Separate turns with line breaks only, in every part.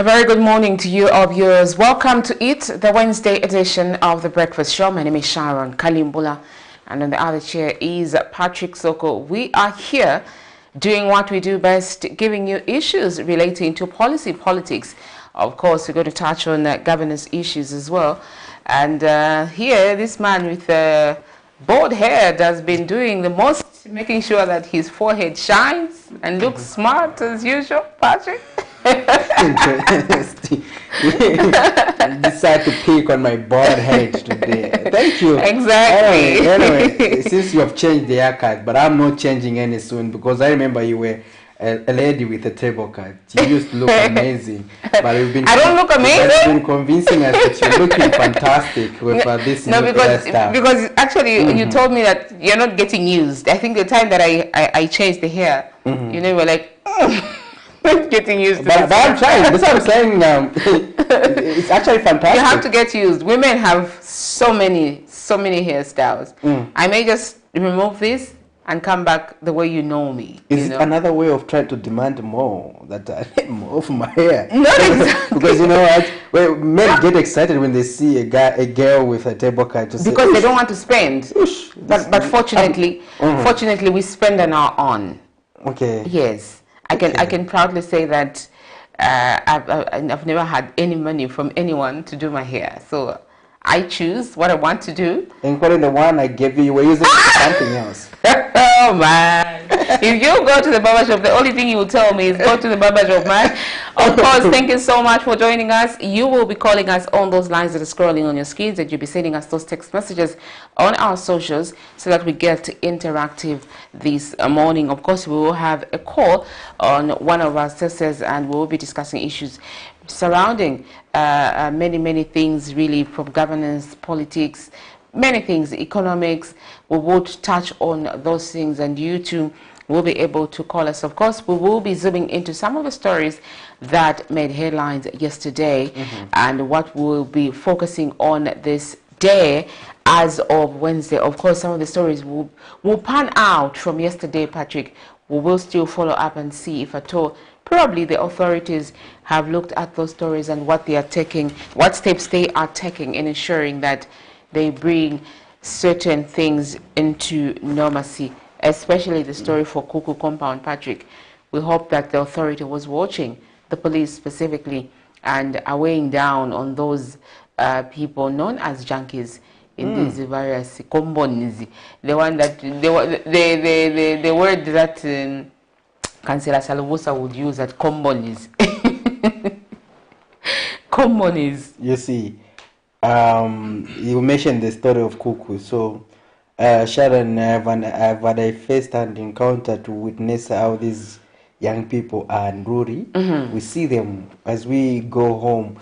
A very good morning to you, our viewers. Welcome to it, the Wednesday edition of the Breakfast Show. My name is Sharon Kalimbula, and on the other chair is Patrick Soko. We are here doing what we do best, giving you issues relating to politics. Of course, we're going to touch on governance issues as well. And here, this man with bald hair has been doing the most, making sure that his forehead shines and looks smart as usual. Patrick?
Decide to pick on my bald head today. Thank you.
Exactly.
Anyway, since you have changed the haircut, but I'm not changing any soon, because I remember you were a lady with a table cut. You used to look amazing, but you've been.
I don't look amazing.
You've been convincing us that you're looking fantastic with this new hairstyle.
Because actually you told me that you're not getting used. I think the time that I changed the hair, you know, you were like. Getting used to
but I'm trying. That's what I'm saying. It's actually fantastic.
You have to get used. Women have so many hairstyles. I may just remove this and come back the way you know me.
Is it another way of trying to demand more, that I need more of my hair?
Not exactly.
Because you know what? Well, men get excited when they see a girl with a table cut.
Because they don't want to spend. But fortunately, fortunately, we spend on our own.
Okay.
Yes. I can proudly say that I've never had any money from anyone to do my hair. So I choose what I want to do.
Including the one I gave you were using for something else.
Oh man. If you go to the barber shop, the only thing you will tell me is go to the barber shop, man. Of course, thank you so much for joining us. You will be calling us on those lines that are scrolling on your screens, and you'll be sending us those text messages on our socials so that we get interactive this morning. Of course, we will have a call on one of our sisters, and we will be discussing issues surrounding many things, really, from governance, politics, many things, economics. We would touch on those things, and you too will be able to call us. Of course, we will be zooming into some of the stories that made headlines yesterday and what we'll be focusing on this day as of Wednesday. Of course, some of the stories will pan out from yesterday, Patrick. We will still follow up and see if at all probably the authorities have looked at those stories and what they are taking, what steps they are taking in ensuring that they bring certain things into normalcy, especially the story for Kuku Compound, Patrick. We hope that the authority was watching, the police specifically, and are weighing down on those people known as junkies in these various combonis. The one that the word that Councillor Salvusa would use at combonis. Combonis.
You see, you mentioned the story of Kuku. So, Sharon, I've had a first-hand encounter to witness how these young people are unruly. We see them as we go home,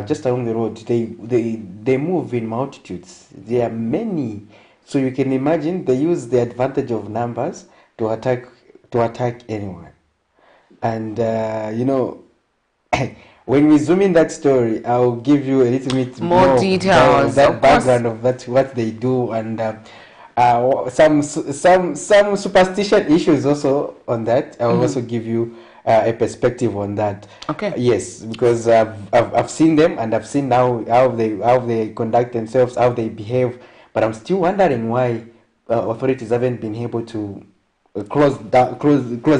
just along the road. They move in multitudes. There are many, so you can imagine they use the advantage of numbers to attack anyone. And you know, when we zoom in that story, I'll give you a little bit
more details,
that background of that, what they do, and some superstition issues also on that. I'll also give you a perspective on that.
Okay.
Yes, because I've seen them, and I've seen how they conduct themselves, how they behave. But I'm still wondering why authorities haven't been able to close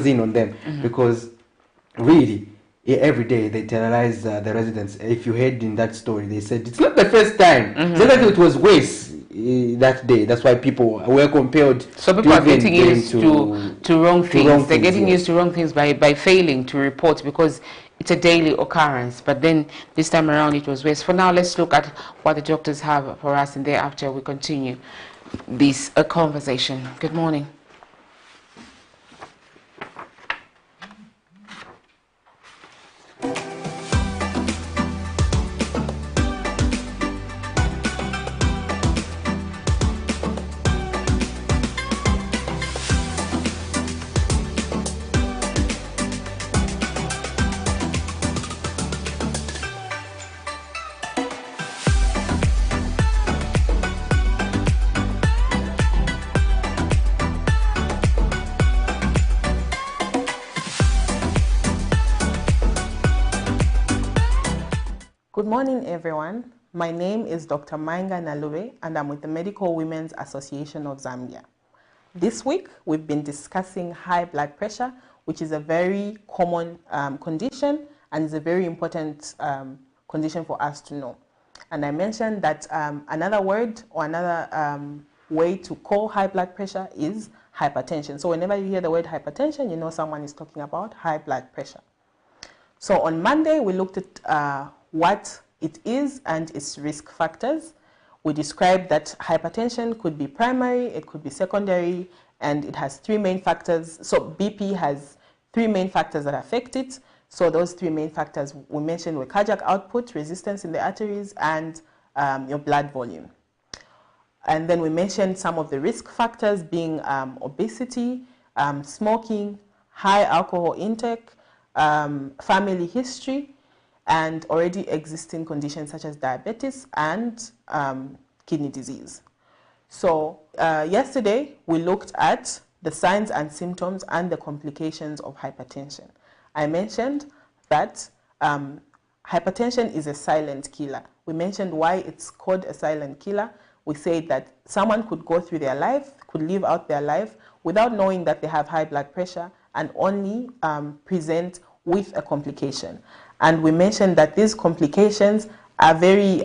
in on them, because really every day they terrorize the residents. If you heard in that story, they said it's not the first time. It was worse that day. That's why people were compelled.
So people are getting used to wrong things. They're getting used to wrong things by failing to report, because it's a daily occurrence. But then this time around it was worse. For now, let's look at what the doctors have for us, and thereafter we continue this conversation. Good morning.
morning, everyone. My name is Dr. Mainga Nalube, and I'm with the Medical Women's Association of Zambia. This week, we've been discussing high blood pressure, which is a very common condition and is a very important condition for us to know. And I mentioned that another word or another way to call high blood pressure is hypertension. So whenever you hear the word hypertension, you know someone is talking about high blood pressure. So on Monday, we looked at what it is and its risk factors. We described that hypertension could be primary, it could be secondary, and it has three main factors. So BP has three main factors that affect it. So those three main factors we mentioned were cardiac output, resistance in the arteries, and your blood volume. And then we mentioned some of the risk factors being obesity, smoking, high alcohol intake, family history, and already existing conditions such as diabetes and kidney disease. So yesterday we looked at the signs and symptoms and the complications of hypertension. I mentioned that hypertension is a silent killer. We mentioned why it's called a silent killer. We said that someone could go through their life, could live out their life without knowing that they have high blood pressure and only present with a complication. And we mentioned that these complications are very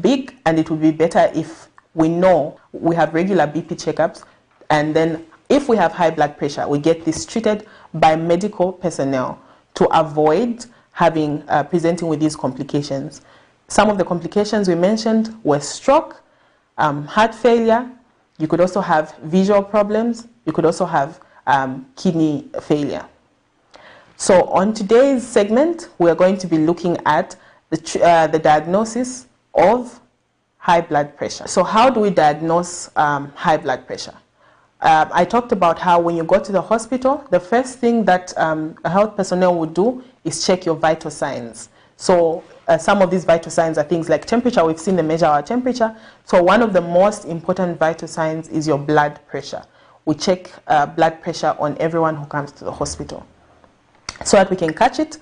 big, and it would be better if we know we have regular BP checkups, and then if we have high blood pressure, we get this treated by medical personnel to avoid having presenting with these complications. Some of the complications we mentioned were stroke, heart failure. You could also have visual problems. You could also have kidney failure. So on today's segment, we are going to be looking at the diagnosis of high blood pressure. So how do we diagnose high blood pressure? I talked about how when you go to the hospital, the first thing that a health personnel would do is check your vital signs. So some of these vital signs are things like temperature. We've seen them measure our temperature. So one of the most important vital signs is your blood pressure. We check blood pressure on everyone who comes to the hospital, so that we can catch it.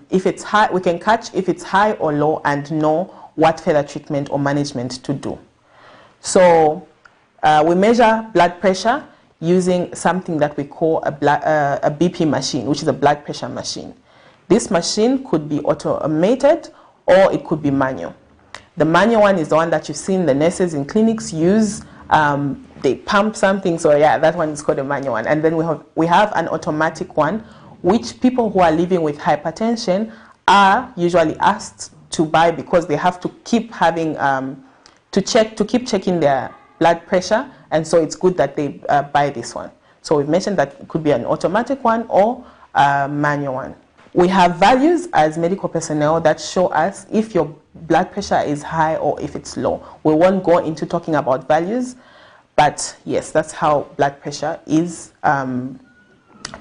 If it's high, we can catch if it's high or low and know what further treatment or management to do. So we measure blood pressure using something that we call a BP machine, which is a blood pressure machine. This machine could be automated or it could be manual. The manual one is the one that you've seen the nurses in clinics use. They pump something, so yeah, that one is called a manual one. And then we have an automatic one, which people who are living with hypertension are usually asked to buy because they have to keep having to keep checking their blood pressure, and so it's good that they buy this one. So we've mentioned that it could be an automatic one or a manual one. We have values as medical personnel that show us if your blood pressure is high or if it's low. We won't go into talking about values, but yes, that's how blood pressure is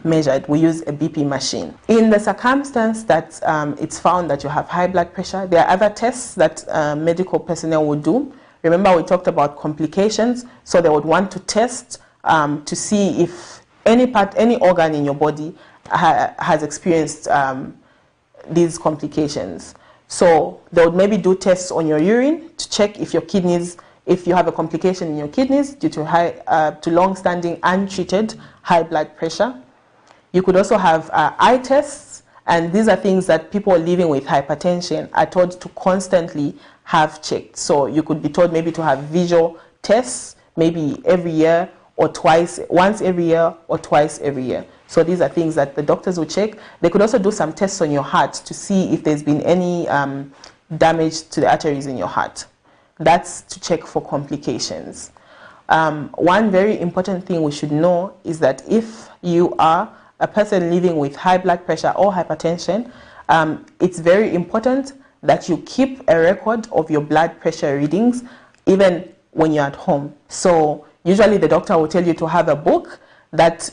measured. We use a BP machine. In the circumstance that it's found that you have high blood pressure, there are other tests that medical personnel would do. Remember, we talked about complications, so they would want to test to see if any organ in your body has experienced these complications. So they would maybe do tests on your urine to check if your kidneys, if you have a complication in your kidneys due to long-standing untreated high blood pressure. You could also have eye tests, and these are things that people living with hypertension are told to constantly have checked. So you could be told maybe to have visual tests, maybe every year or once every year or twice every year. So these are things that the doctors will check. They could also do some tests on your heart to see if there's been any damage to the arteries in your heart. That's to check for complications. One very important thing we should know is that if you are a person living with high blood pressure or hypertension, it's very important that you keep a record of your blood pressure readings even when you're at home. So usually the doctor will tell you to have a book that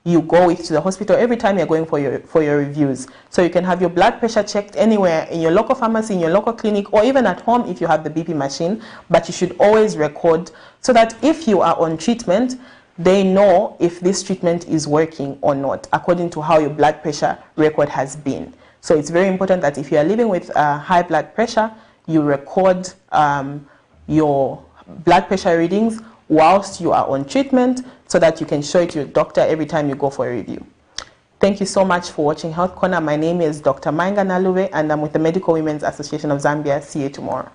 you go with to the hospital every time you're going for your reviews. So you can have your blood pressure checked anywhere, in your local pharmacy, in your local clinic, or even at home if you have the BP machine, but you should always record so that if you are on treatment, they know if this treatment is working or not, according to how your blood pressure record has been. So it's very important that if you are living with high blood pressure, you record your blood pressure readings whilst you are on treatment so that you can show it to your doctor every time you go for a review. Thank you so much for watching Health Corner. My name is Dr. Mainga Naluwe and I'm with the Medical Women's Association of Zambia. See you tomorrow.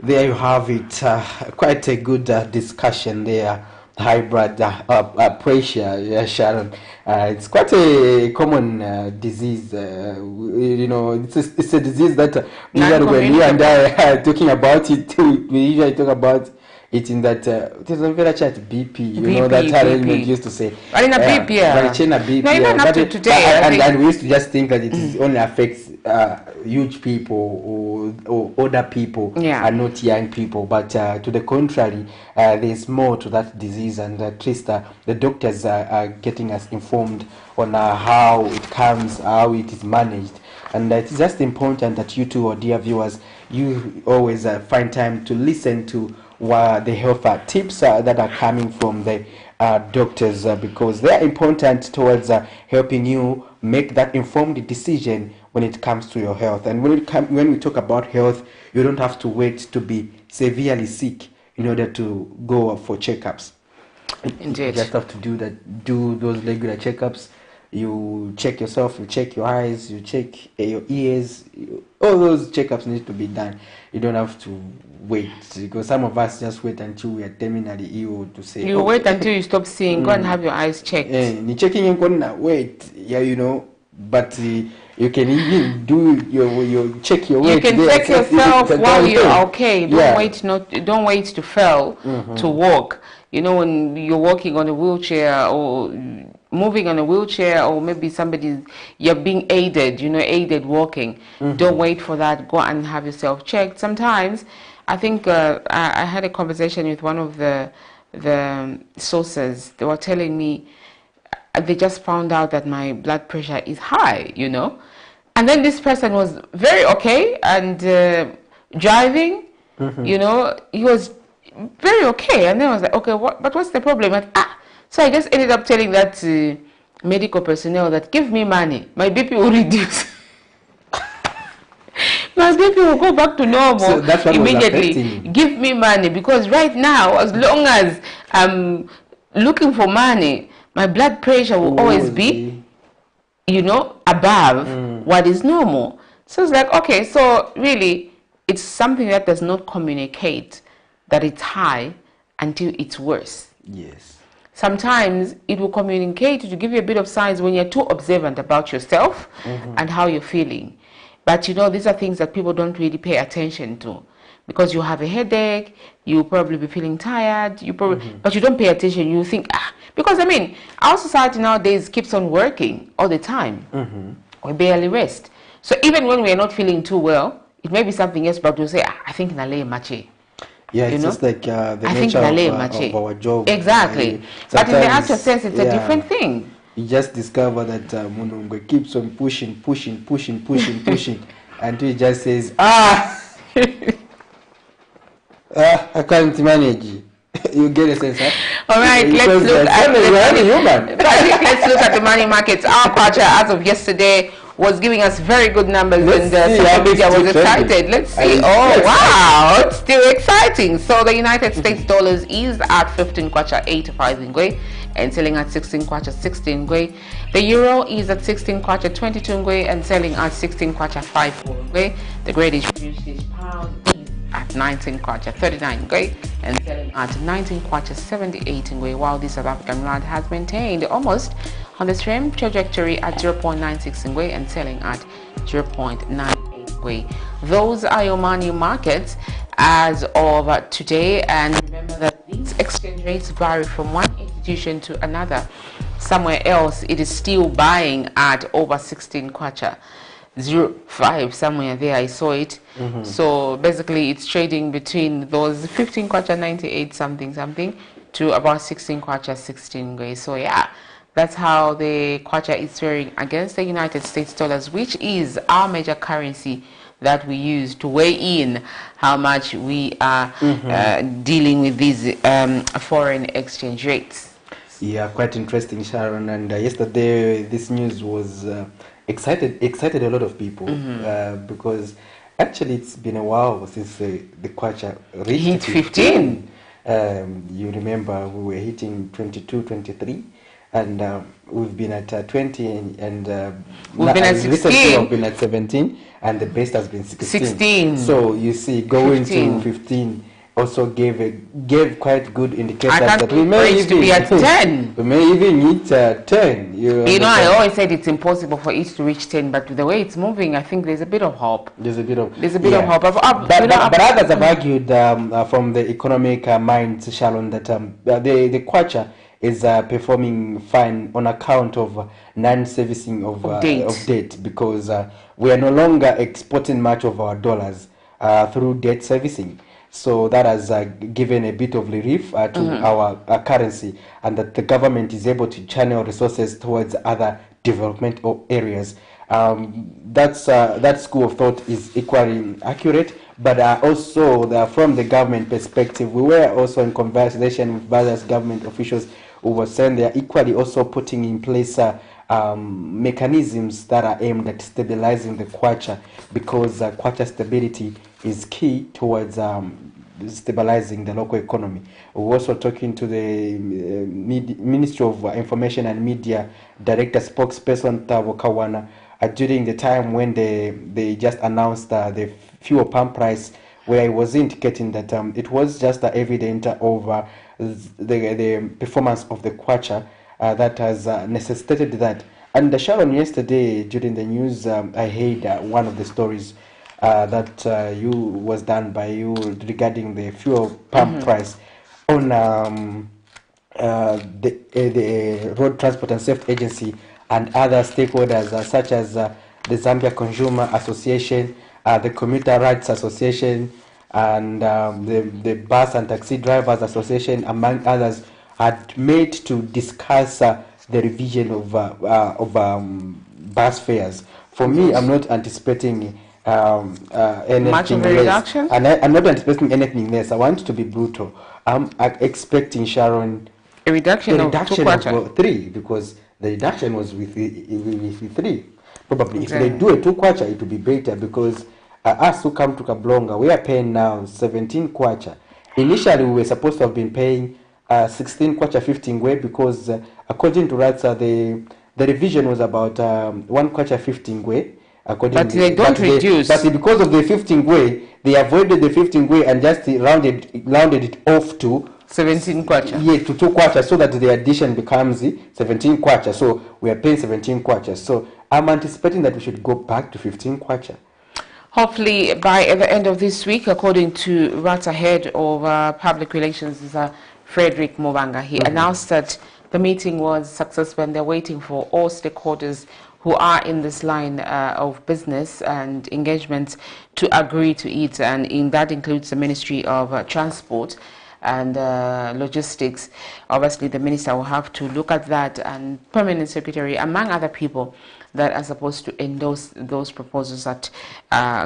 There you have it. Quite a good discussion there. High blood pressure, yeah, Sharon. It's quite a common disease. You know, it's a disease that usually when you and I are talking about it, we usually talk about it in that there's a very chat BP. You know that arrangement used to say.
But in a BP, yeah.
But in a BP,
no, even up to today.
And we used to just think that it only affects huge people or older people,
yeah,
and not young people. But to the contrary, there's more to that disease, and at least the doctors are getting us informed on how it comes, how it is managed. And it's just important that you two, or dear viewers, you always find time to listen to the health tips that are coming from the doctors, because they are important towards helping you make that informed decision when it comes to your health. And when we talk about health, you don't have to wait to be severely sick in order to go for checkups.
Indeed.
You just have to do those regular checkups. You check yourself, you check your eyes, you check your ears. All those checkups need to be done. You don't have to wait, because some of us just wait until we are terminally ill to say.
You wait until you stop seeing. Go and have your eyes checked.
You checking in corner. Wait, yeah, you know, but you can even do your check your weight.
You can check yourself while you're okay. Don't wait to fail to walk. You know, when you're walking on a wheelchair or moving on a wheelchair, or maybe you're being aided, aided walking. Don't wait for that. Go and have yourself checked. Sometimes, I think I had a conversation with one of the sources. They were telling me they just found out that my blood pressure is high, And then this person was very okay and driving, he was very okay. And then I was like, okay, but what's the problem? So I just ended up telling that medical personnel that give me money, my BP will reduce. My BP will go back to normal, so that's what immediately. Give me money, because right now, as long as I'm looking for money, my blood pressure will always be, above what is normal. So it's like, okay, so really, it's something that does not communicate that it's high until it's worse.
Yes.
Sometimes it will communicate to give you a bit of signs when you're too observant about yourself and how you're feeling. But these are things that people don't really pay attention to, because you have a headache, you'll probably be feeling tired, but you don't pay attention. You think, because our society nowadays keeps on working all the time. We barely rest. So even when we're not feeling too well, it may be something else, but we'll say, I think nale mache.
Yeah, it's just like the nature of our job.
Exactly. But in the actual sense, it's a different thing.
You just discover that Munungwe keeps on pushing until he just says, I can't manage. You get a sense, huh?
All right, let's look at the money markets. Our quarter as of yesterday was giving us very good numbers, and social media was excited. Let's see. Oh, wow, it's still exciting. So the United States dollars is at 15 kwacha 85 ngwe and selling at 16 kwacha 16 ngwe. The euro is at 16 kwacha 22 ngwe and selling at 16 kwacha 54 ngwe. The British pound is at 19 kwacha 39 ngwe and selling at 19 kwacha 78 ngwe, while the South African rand has maintained almost on the same trajectory at 0.96 ngwe and selling at 0.98 ngwe. Those are your money markets as of today, and remember that these exchange rates vary from one institution to another. somewhere else it is still buying at over 16 kwacha. 05 somewhere there I saw it. So basically it's trading between those 15 kwacha 98 something to about 16 kwacha 16 gray. So yeah, that's how the kwacha is faring against the United States dollars, which is our major currency that we use to weigh in how much we are dealing with these foreign exchange rates.
Yeah, quite interesting, Sharon. And yesterday this news was excited a lot of people because actually it's been a while since the kwacha reached
15.
You remember we were hitting 22, 23, and we've been at 20, and
we've been at 16.
Recently we've been at 17, and the best has been 16. So you see, going 15. To 15 also gave quite good indicators that we may even
be at 10.
We may even hit 10.
You know, I always said it's impossible for it to reach 10, but the way it's moving, I think there's a bit of hope.
There's a bit of
hope.
But others have argued from the economic minds, Sharon, that the kwacha is performing fine on account of non-servicing of debt, because we are no longer exporting much of our dollars through debt servicing. So that has given a bit of relief to our currency, and that the government is able to channel resources towards other development areas. That school of thought is equally accurate, but also from the government perspective, we were also in conversation with various government officials who were saying they are equally also putting in place mechanisms that are aimed at stabilizing the kwacha, because kwacha stability is key towards stabilizing the local economy. We're also talking to the Ministry of Information and Media Director spokesperson Tabo Kawana during the time when they just announced the fuel pump price, where it was indicating that it was just evident over the performance of the kwacha that has necessitated that. And Sharon, yesterday during the news, I heard one of the stories that was done by you regarding the fuel pump price on the Road Transport and Safety Agency and other stakeholders such as the Zambia Consumer Association, the Commuter Rights Association, and the Bus and Taxi Drivers Association, among others, had met to discuss the revision of bus fares. For me, I'm not anticipating anything
much of a reduction,
and I'm not anticipating anything less. I want to be brutal. I'm expecting, Sharon,
a reduction of
3, because the reduction was with 3. Probably if they do a 2 kwacha, it will be better, because us who come to Kablonga, we are paying now 17 kwacha. Initially, we were supposed to have been paying 16 kwacha 15 way, because according to rights, the revision was about 1 kwacha 15 way.
But they don't reduce.
But because of the 15 way, they avoided the 15 way and just rounded it off to
17 kwacha.
Yeah, to 2 kwacha, so that the addition becomes 17 kwacha. So we are paying 17 kwacha. So I'm anticipating that we should go back to 15 kwacha.
Hopefully by the end of this week, according to Rata Head of Public Relations, Frederick Mubanga. He announced that the meeting was successful and they're waiting for all stakeholders who are in this line of business and engagement to agree to it, and that includes the Ministry of Transport and Logistics. Obviously, the minister will have to look at that, and Permanent Secretary, among other people that are supposed to endorse those proposals that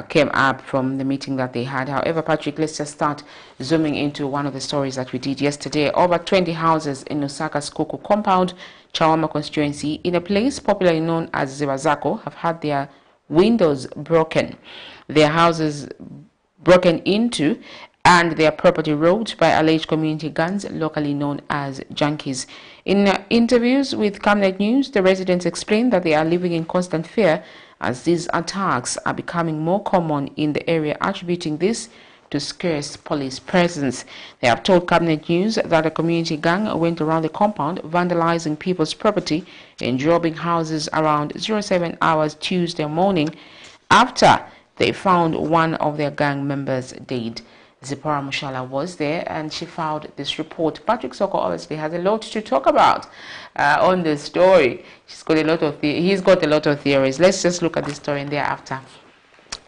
came up from the meeting that they had. However, Patrick, let's just start zooming into one of the stories that we did yesterday. Over 20 houses in Osaka's Kuku compound, Chawama constituency, in a place popularly known as Zewazako, have had their windows broken, their houses broken into, and their property robbed by alleged community gangs, locally known as junkies. In interviews with Camnet News, the residents explained that they are living in constant fear as these attacks are becoming more common in the area, attributing this to scarce police presence. They have told Camnet News that a community gang went around the compound, vandalizing people's property and robbing houses around 07 hours Tuesday morning after they found one of their gang members dead. Zipporah Mushala was there, and she filed this report. Patrick Soko obviously has a lot to talk about on this story. He's got a lot of theories. Let's just look at the story, and thereafter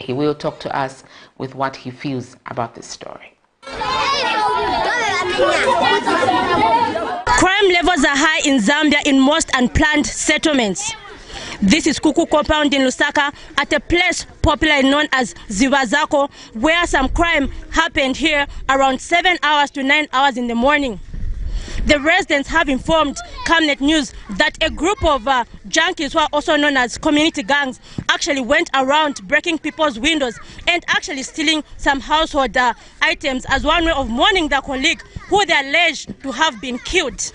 he will talk to us with what he feels about this story.
Crime levels are high in Zambia in most unplanned settlements. This is Kuku compound in Lusaka, at a place popularly known as Zivazako, where some crime happened here around 7 hours to 9 hours in the morning. The residents have informed Camnet News that a group of junkies, who are also known as community gangs, actually went around breaking people's windows and actually stealing some household items as one way of mourning their colleague who they alleged to have been killed.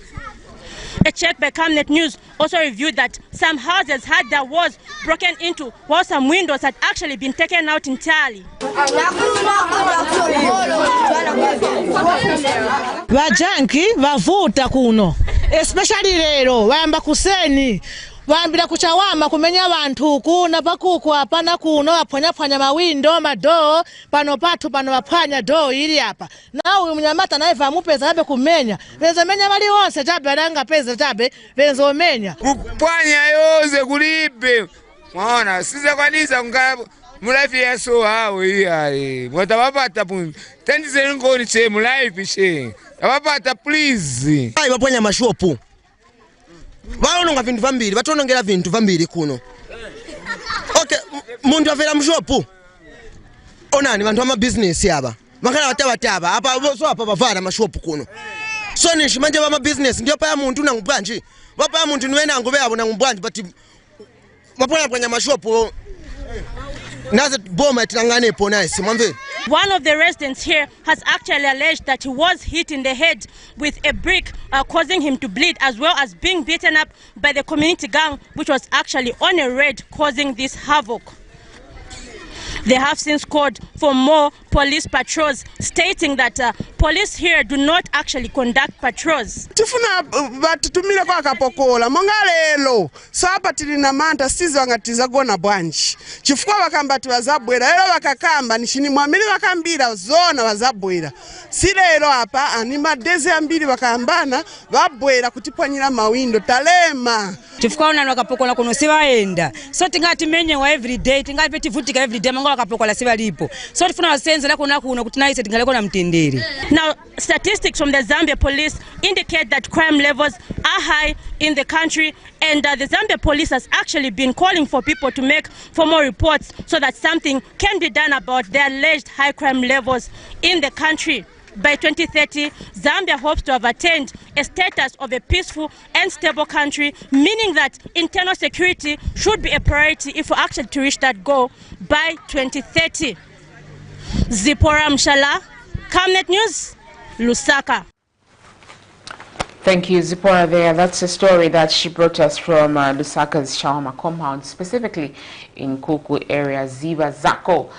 A check by Camnet News also revealed that some houses had their walls broken into, while some windows had actually been taken out entirely.
Vajanki vavuta kuno, especially lero vayamba kuseni vayambira kuchawama kumenya vantu kuna pakuku apana kuno vaphwanya mawindo madoo pano pathu pano vaphwanya doo ili apa na uyu mnyamata naye vamupeza abe kumenya venza menya vali onse chabe alanga peza chabe venza omenya
kuphwanya yonse kulibe mwana size kwanisa ngabo mulafi yaso hawo iyaye mwata vapata punto tendizeni ngoni che mulafi she vapata please
ayi vaphwanya mashopu vaononga vintu vambiri vatonongera vintu vambiri kuno. Okay, muntu avera mshopu onani vantu vama business ava vakana vatava apa so apa vavara mashopu kuno so nishi manje vama business ndio pa muntu nangubwanji vapa muntu niwe nangu veavo nangubwanji but vaphwanya mashopu naze boma itanganepo nice mwamve.
One of the residents here has actually alleged that he was hit in the head with a brick, causing him to bleed, as well as being beaten up by the community gang, which was actually on a raid, causing this havoc. They have since called for more police patrols, stating that police here do not actually conduct patrols.
Tifuna batutumile kwa kapokola monga lelo sapa tilina manta sizi wangatiza gona bwanji chifukwa wakambati wazabwera lelo wakakamba nishini mwamili wakambira zona wazabwera si lelo hapa anima deze ambili wakambana wabwera kutipwanyira mawindo talema
chifukwa unani wakapokola kuno siwaenda so tingati menye wa everyday tingati tivutika everyday mango wakapokola siwalipo so tifuna wasenze lako na kuno kutinaise tingaleko na mtendere.
Now, statistics from the Zambia police indicate that crime levels are high in the country, and the Zambia police has actually been calling for people to make formal reports so that something can be done about the alleged high crime levels in the country. By 2030, Zambia hopes to have attained a status of a peaceful and stable country, meaning that internal security should be a priority if we actually to reach that goal by 2030. Zipporah Mushala, Camnet News, Lusaka.
Thank you, Zipporah there. That's a story that she brought us from Lusaka's Shawarma compound, specifically in Kuku area, Zivazako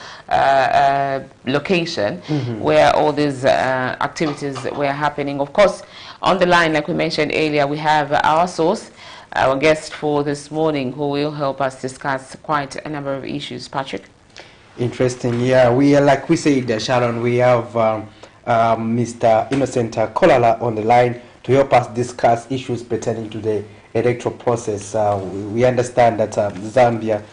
location, where all these activities were happening. Of course, on the line, like we mentioned earlier, we have our source, our guest for this morning, who will help us discuss quite a number of issues. Patrick?
Interesting. Yeah, we are, like we said, Sharon, we have Mr. Innocent Kolala on the line to help us discuss issues pertaining to the electoral process. We understand that Zambia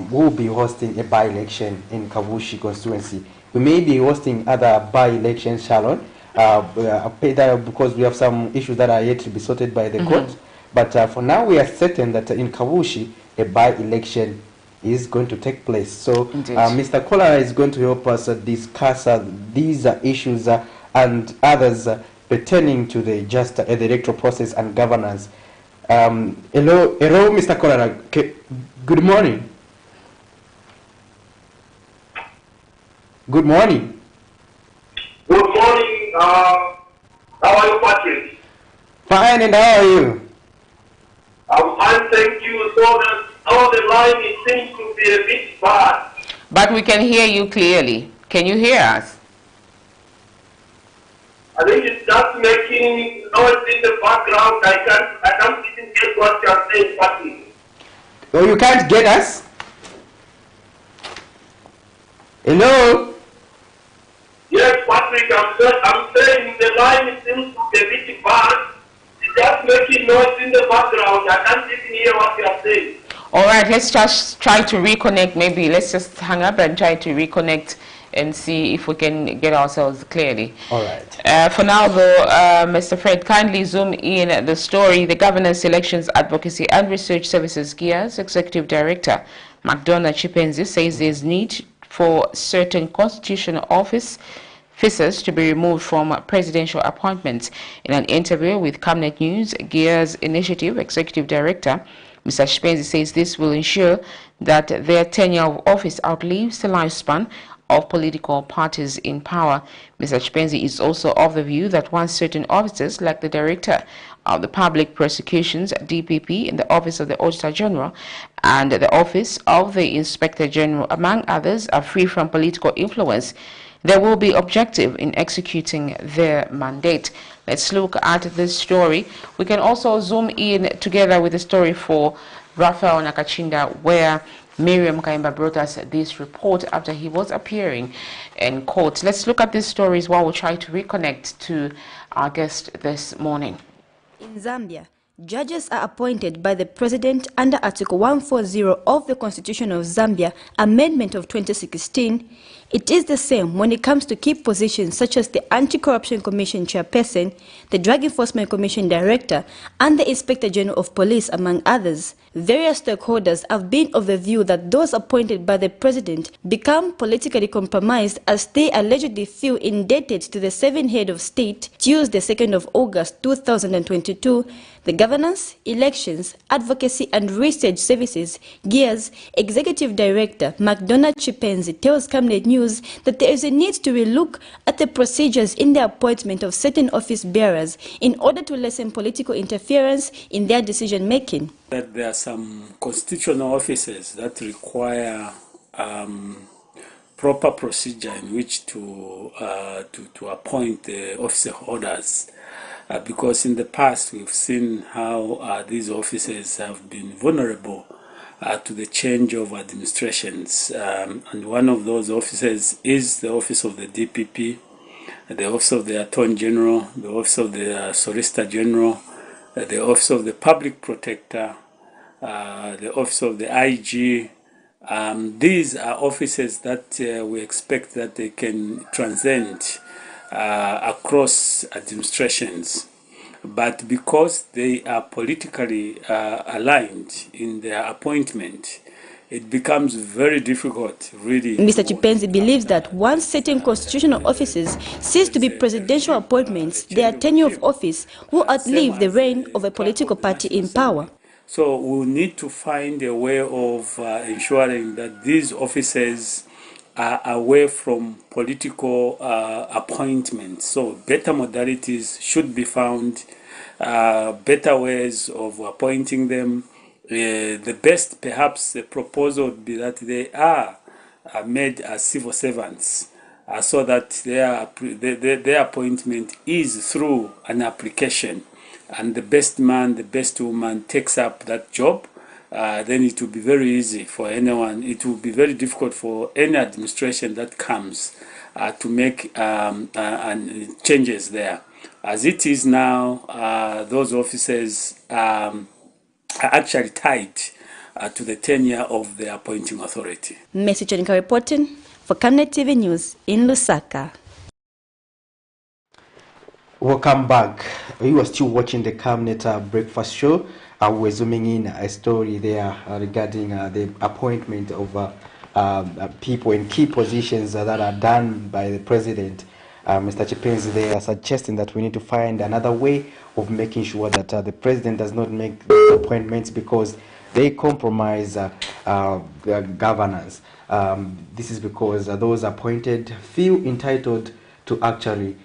will be hosting a by-election in Kavushi constituency. We may be hosting other by-elections, Sharon, because we have some issues that are yet to be sorted by the court. But for now, we are certain that in Kavushi, a by-election is going to take place. So Mr. Kolala is going to help us discuss these issues and others pertaining to the the electoral process and governance. Hello, Mr. Kolala. Good morning. Good morning.
Good morning. How are you, Patrick?
Fine, and how are you?
I'm fine, thank you. So all the line it seems to be a bit bad.
But we can hear you clearly. Can you hear us?
I think it's just making noise in the background. I can't even get what you're saying, Patrick.
Oh, you can't get us? Hello?
Yes,
right, let's just try to reconnect. Maybe let's just hang up and try to reconnect and see if we can get ourselves clearly.
All right.
For now, though, Mr. Fred, kindly zoom in the story. The Governor's Elections Advocacy and Research Services GEARS Executive Director, McDonough Chipenzi, says there's need for certain constitutional officers to be removed from presidential appointments. In an interview with Camnet News, GEARS Initiative Executive Director, Mr. Chipenzi says this will ensure that their tenure of office outlives the lifespan of political parties in power. Mr. Chipenzi is also of the view that once certain officers, like the Director of the Public Prosecutions, DPP, in the Office of the Auditor General and the Office of the Inspector General, among others, are free from political influence, they will be objective in executing their mandate. Let's look at this story. We can also zoom in together with the story for Raphael Nakachinda, where Miriam Kaimba brought us this report after he was appearing in court. Let's look at these stories while we try to reconnect to our guest this morning.
In Zambia, judges are appointed by the president under Article 140 of the Constitution of Zambia, Amendment of 2016. It is the same when it comes to key positions such as the Anti-Corruption Commission Chairperson, the Drug Enforcement Commission Director, and the Inspector General of Police, among others. Various stakeholders have been of the view that those appointed by the president become politically compromised as they allegedly feel indebted to the seven head of state. Tuesday, 2nd of August 2022, the Governance, Elections, Advocacy and Research Services, GEARS Executive Director McDonough Chipenzi tells Camnet News that there is a need to relook at the procedures in the appointment of certain office bearers in order to lessen political interference in their decision making.
That there are some constitutional offices that require proper procedure in which to appoint the officer holders. Because in the past we've seen how these offices have been vulnerable to the change of administrations. And one of those offices is the office of the DPP, the office of the Attorney General, the office of the Solicitor General, the office of the Public Protector, the office of the IG. These are offices that we expect that they can transcend across administrations, but because they are politically aligned in their appointment, it becomes very difficult, really.
Mr. Chipenzi believes that once certain constitutional offices cease to be presidential appointments, their tenure of office will outlive the reign of a political party in power.
So we need to find a way of ensuring that these offices are away from political appointments. So better modalities should be found, better ways of appointing them. The best, perhaps, the proposal would be that they are made as civil servants, so that their appointment is through an application, and the best man, the best woman takes up that job. Then it will be very easy for anyone. It will be very difficult for any administration that comes to make changes there. As it is now, those offices are actually tied to the tenure of the appointing authority.
Messi Chonika reporting for Camnet TV News in Lusaka.
Welcome back. You are still watching the Camnet Breakfast Show. We're zooming in a story there regarding the appointment of people in key positions that are done by the president. Mr. Chipenzi, they are suggesting that we need to find another way of making sure that the president does not make these appointments because they compromise governance. This is because those appointed feel entitled to actually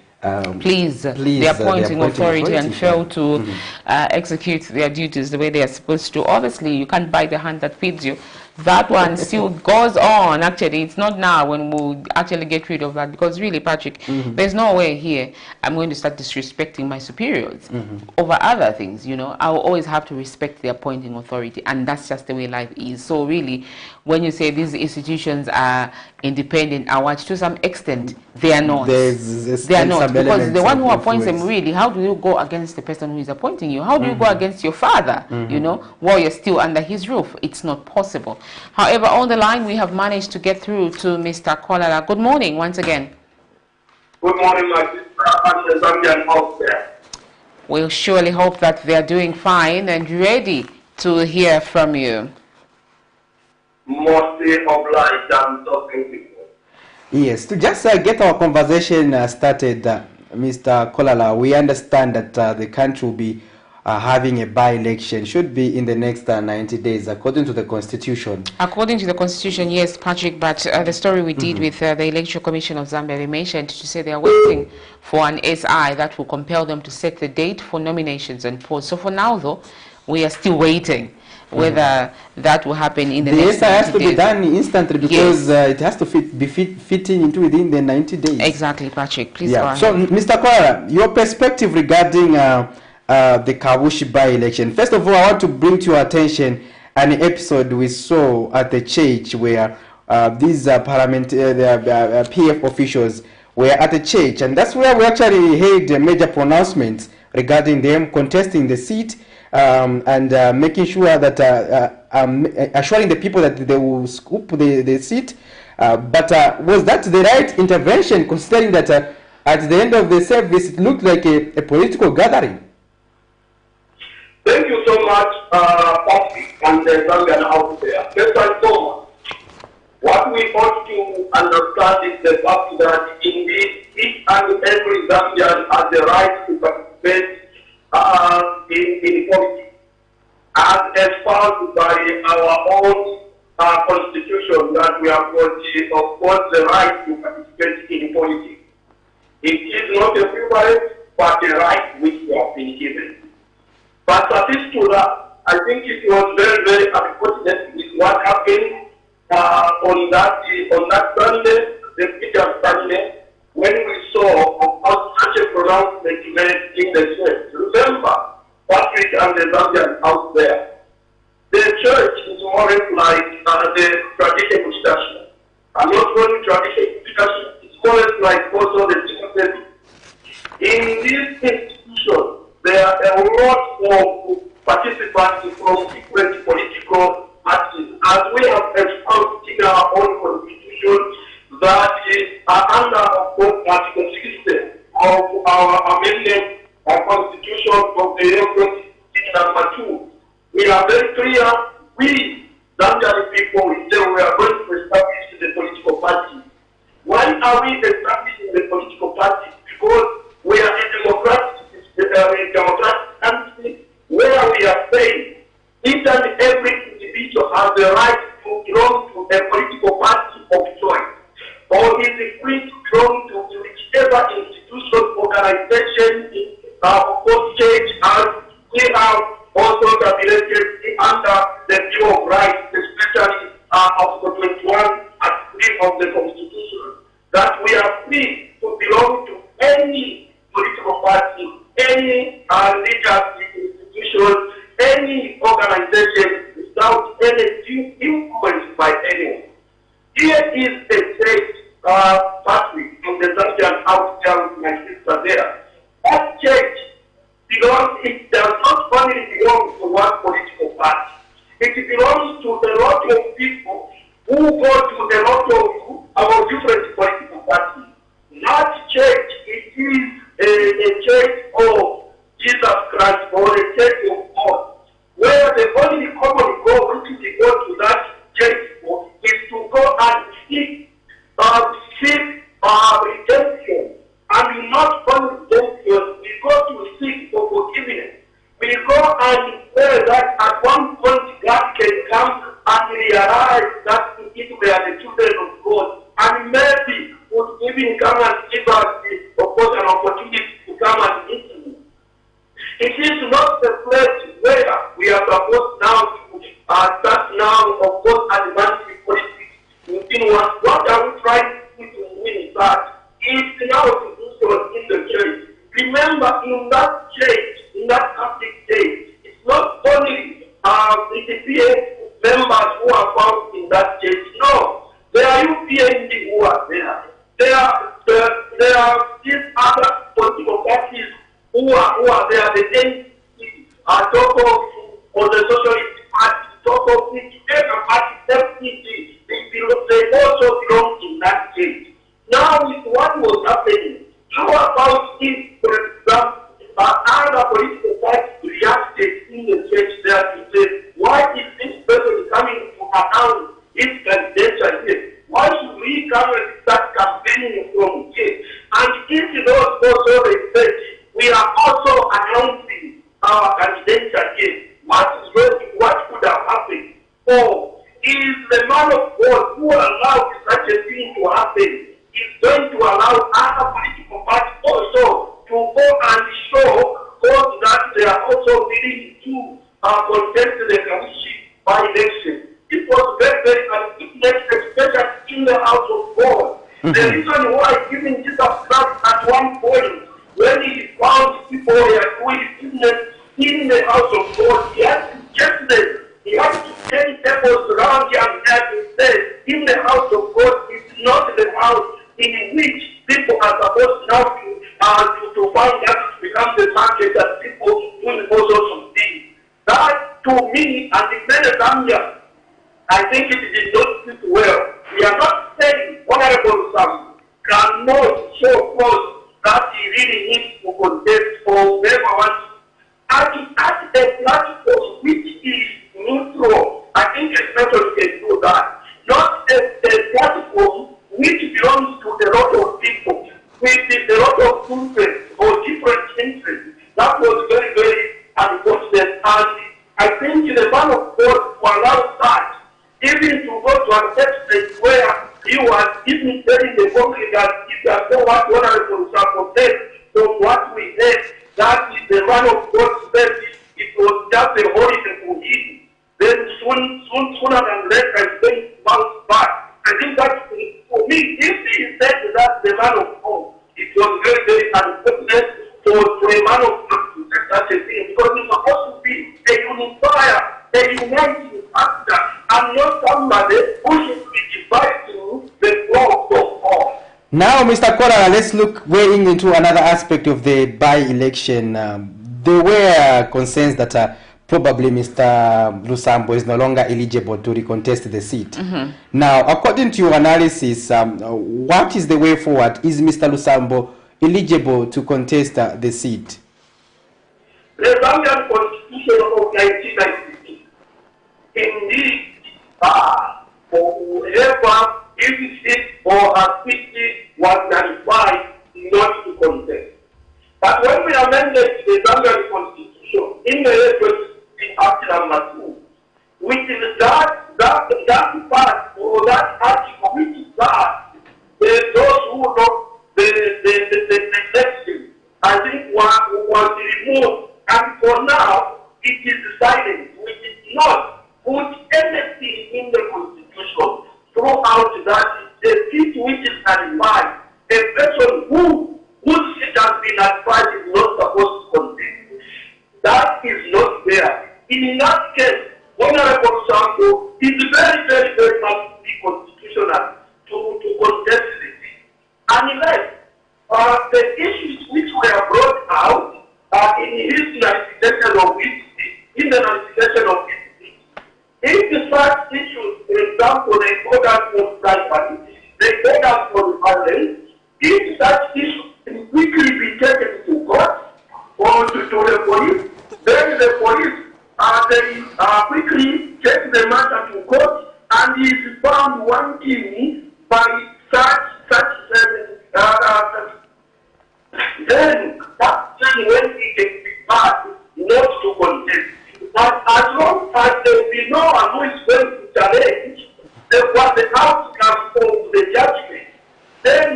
please the appointing authority and fail to execute their duties the way they are supposed to. Obviously, you can't buy the hand that feeds you. that one still goes on. Actually, it's not now when we'll actually get rid of that, because really, Patrick, there's no way here I'm going to start disrespecting my superiors over other things. You know, I will always have to respect the appointing authority, and that's just the way life is. So really, when you say these institutions are independent, I watch to some extent they are not. They are not, because the one who appoints them, really, how do you go against the person who is appointing you? How do you go against your father, you know, while you're still under his roof? It's not possible. However, on the line, we have managed to get through to Mr. Kolala. Good morning once again.
Good morning, my sister, and the Zambian house there.
We'll surely hope that they are doing fine and ready to hear from you.
Mostly obliged and talking people.
Yes, to just get our conversation started, Mr. Kolala, we understand that the country will be having a by-election, should be in the next 90 days, according to the Constitution. According to the Constitution, yes, Patrick, but the story we did with the Electoral Commission of Zambia, they mentioned to say they are waiting for an SI that will compel them to set the date for nominations and polls. So for now, though, we are still waiting whether that will happen in the next 90 days. The SI has to be done instantly, because it has to be fitting into within the 90 days. Exactly, Patrick. Please go ahead. So, Mr. Kolala, your perspective regarding the Kabushi by-election. First of all, I want to bring to your attention an episode we saw at the church where these PF officials were at the church, and that's where we actually heard a major pronouncements regarding them contesting the seat and making sure that assuring the people that they will scoop the seat. But was that the right intervention, considering that at the end of the service it looked like a political gathering?
Thank you so much, Patrick, and the Zambian out there. First and foremost, what we ought to understand is the fact that indeed each and every Zambian has the right to participate in politics, as espoused by our own constitution, that we have got, of course, the right to participate in politics. It is not a privilege, but a right which we have been given. But suffice to that, I think it was very, very unfortunate with what happened on that Sunday, the previous Sunday, when we saw such a pronouncement made in the church. Remember, Patrick and the Zambian out there, the church is more like the traditional discussion. And not only traditional discussion, it's more like also the civil. In this institution, there are a lot of participants from different political parties, as we have espoused in our own constitution that is under Article 60 of our amendment of Constitution of the year 2016, number 2. We are very clear, we, Zambian people, we say we are going to establish the political party. Why are we establishing the political party? Because we are a democratic country where we are saying each and every individual has the right to belong to a political party of choice, or is free to belong to whichever institution, organization, of course, church, as we have also stipulated under the Bill of Rights, especially Article 21 and 3 of the Constitution, that we are free to belong to any political party, any religious institution, any organization without any influence by anyone. Here is a church, Patrick, in the Zambian out there with my sister there. That church belongs, it does not only belong to one political party. It belongs to a lot of people who go to a lot of our different political parties. That church, it is a church of Jesus Christ, or a church of God, where the only common goal which we go to that church for is to go and seek redemption. And not only redemption, we go to seek for forgiveness. We go and pray that at one point God can come and realize that we are the children of God, and maybe would even come and give us of course, an opportunity to come and meet Him. It is not the place where we are supposed now to start now, of course, are there, the NC, talk of the Socialist Party, talk of whichever party, FPG, they also belong in that state. Now, with what was happening, how about if, for example, other political parties reacted in the church there to say, why is this person coming to announce his candidature here? Why should we come and start campaigning from here? And if those also said, we are also announcing our candidature here. What is wrong? What could have happened? Or is the man of God who allowed such a thing to happen is going to allow other political parties also to go and show God that they are also willing to contest the Kawishi by election? It was very, very unfortunate, especially in the house of God. The reason why even Jesus Christ at one point, when he found people were doing business in the house of God, he had to check them. He had to take tables around here and there to say, in the house of God is not the house in which people are supposed now to find that to become the market that people do all sorts of things. That to me and the many Zambia, I think it did not fit well. We are not saying Honorable Sam cannot show cause that he really needs to contest or whoever wants. At a platform which is neutral, I think a person can do that. Not a platform which belongs to a lot of people, with a lot of interests or different interests. That was very, very unfortunate. And I think the man of God who allowed that, even to go to an extent where he was even telling the congregants, if you are so what Honorable Sam said, from what we heard, that is the man of God said it was just a holiday for him. Then sooner than later, it's going to bounce back. I think that for me, if he said that the man of God, it was very, very unfortunate for a man of God to say such a thing, because he's supposed to be a unifier, a uniting factor, and not somebody who should be dividing the flock of God.
Now, Mr. Kola, let's look weighing into another aspect of the by-election. There were concerns that probably Mr. Lusambo is no longer eligible to recontest the seat. Now, according to your analysis, what is the way forward? Is Mr. Lusambo eligible to contest the seat?
The Zambian Constitution of 1996 indeed for whoever if it or a city was nullified not to contest. But when we amended the Zambian Constitution in the year 2016, Act number 2, which is that part or that article which is that those who know the election, I think was removed, and for now it is silent. We did not put anything in the Constitution throughout that the seat which is nullified, a person whose seat has been nullified is not supposed to contest. That is not there. In that case, Honorable Sambo is very, very, very much constitutional to contest the seat. Unless the issues which were brought out in his nullification of his seat, in the nullification of his seat, if the such issues, for example, the importance of primary, the importance of violence, if such issues can quickly be taken to court or to the police, then the police they quickly take the matter to court and is found wanting by such then that's when he can be bad not to contest. But as long as there be no one who is going to challenge the outcome of the judgment, then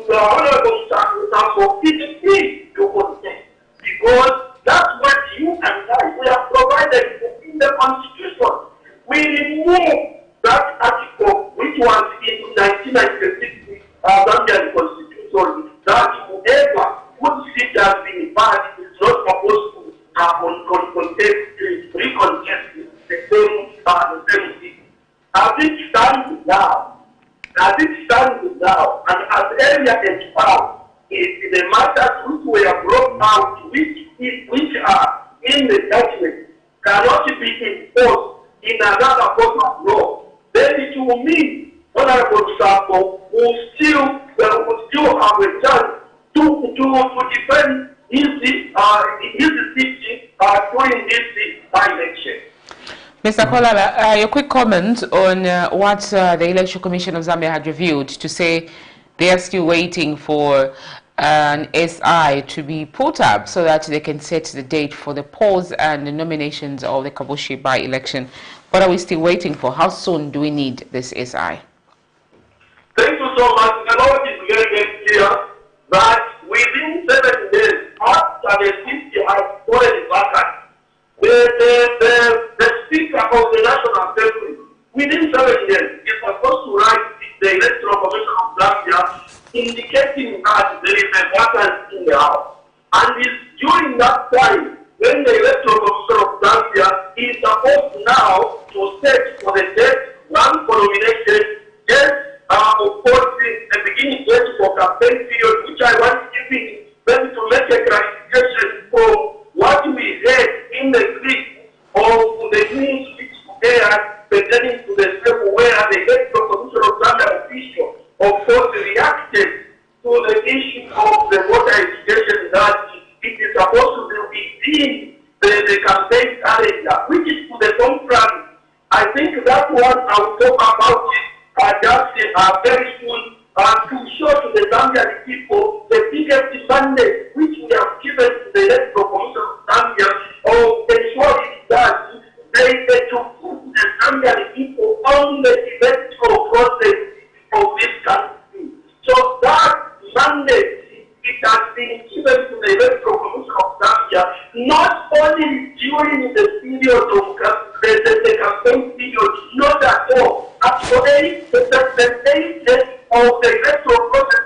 the Honorable Sambo is free to contest. Because that's what you and I, we have provided in the Constitution. We remove that article which was in 1996 Zambian Constitution, that whoever whose seat has been bad is not supposed to recontest the same seat. As it stands now, and as earlier as found, in the matters which were brought out, which which are in the judgment cannot be enforced in another court of law, then it will mean Honorable Sako will still have a chance to defend his seat during this by-election.
Mr. Kolala, your quick comment on what the Election Commission of Zambia had reviewed to say they are still waiting for an SI to be put up so that they can set the date for the polls and the nominations of the Kabushi by-election. What are we still waiting for? How soon do we need this SI?
Thank you so much. The law is very clear that within 7 days after the seat has fallen vacant, the Speaker of the National Assembly, within 7 days, is supposed to write the Electoral Commission of Zambia indicating that there is a vacancy in the House. And it's during that time when the Electoral Commission of Zambia is supposed now to set for the date, one for nomination, of course, the beginning date for campaign period, which I want them to make a clarification for what we heard in the clip of the news which there pertaining to the step where the Electoral Commission of Zambia official, of course, reacted to the issue of the voter education that it is supposed to be within the campaign calendar, which is to the contrary. I think that one I'll talk about it very soon to show to the Zambian people the biggest mandate which we have given to the Electoral Commission of Zambia of ensuring that they to put the Zambian people on the electoral process of this country. So that mandate, it has been given to the Electoral Commission of Zambia, not only during the period of the campaign period, not at all. Actually, the basis of the electoral process,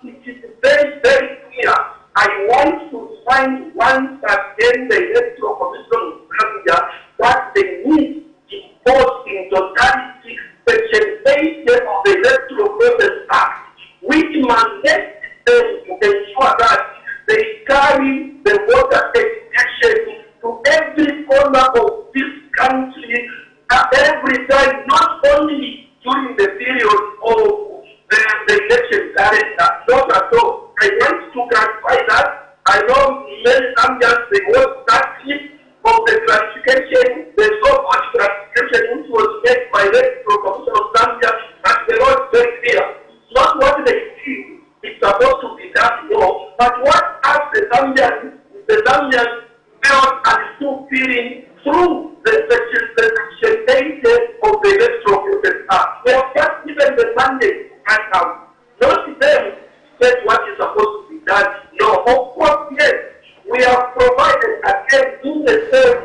it is very, very clear. I want to find once again the Electoral Commission of Zambia that they need to impose in totality Section 8 of the Electoral Process Act, which mandates them to ensure that they carry the voter education to every corner of this country every time, not only during the period of the election calendar, not at all. I want to clarify that. I know many Zambians, they want that clip of the clarification, the so-called clarification which was made by the Electoral Commission of Zambia, and the law is very clear. It's not what they feel it's supposed to be done, no, but what as the Zambians felt and still feeling through the Section 8 of the Electoral Process Act. We have just given the mandate and out. Not them said what is supposed to be done. No, of course, yes. We have provided again in the same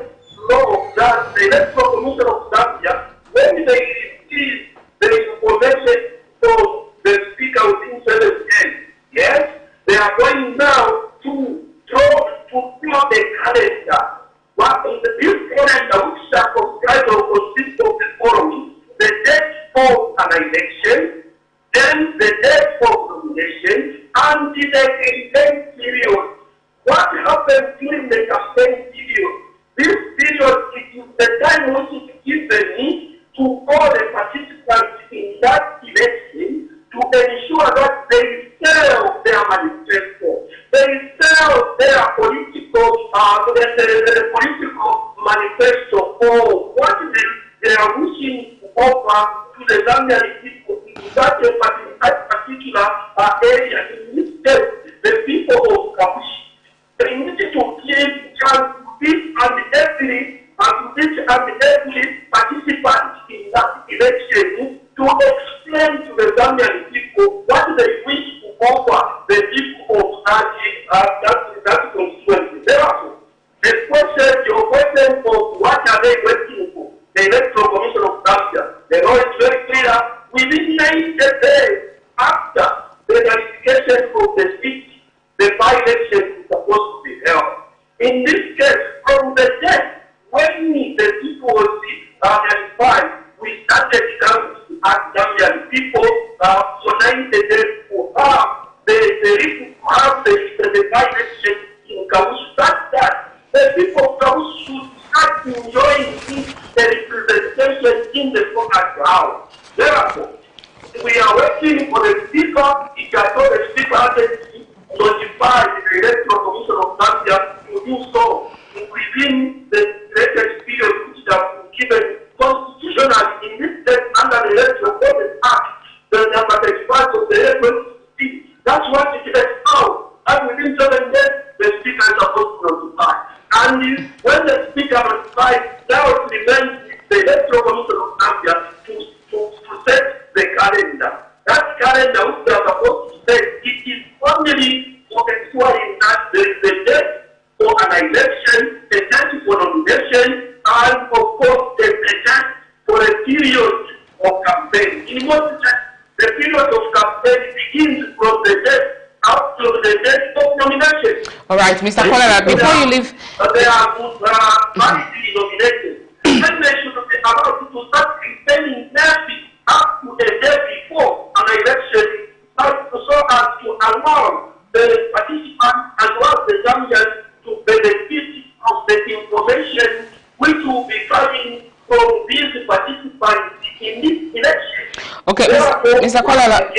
law of that the Electoral Commission of Zambia, when they receive the information from the Speaker within 7 days, yes, they are going now to draw the calendar. What is this calendar which shall comprise or consist of the following: the date for an election, then the date for nomination, and the campaign period. What happens during the campaign period? This period is the time which is given to all the participants in that election to ensure that they sell their manifesto, they sell their political manifesto for what they are wishing to offer to the Zambian people in such a particular area. In this case, the people of Kabushi. They need to give chance to each and every participant in that election to explain to the Zambian people what they wish to offer the people of that constituency. Therefore, your question of what are they waiting for, the Electoral Commission of Zambia, the law is very clear. Within 90 days after the ratification of the city, the by-election is supposed to be held. In this case, from the date when the people will be ratified, we started to ask Zambian people for 90 days to have the by-election in Kabushi. That when the speaker on side, that was prevent the Electoral Commission of Zambia to set the calendar. That calendar which they are supposed to set, it is only for ensuring that there is a date for an election, a date for nomination, and of course a date for a period of campaign. In most cases, the period of campaign begins from the date up to the date of nomination.
All right, Mr. Kolara, before you leave...
They are validly nominated. Then they should be allowed to start campaigning maybe up to the day before an election, so as to allow the participants as well as the Zambians to benefit of the information which will be coming from these participants in this election.
Okay, Mr. Kolara.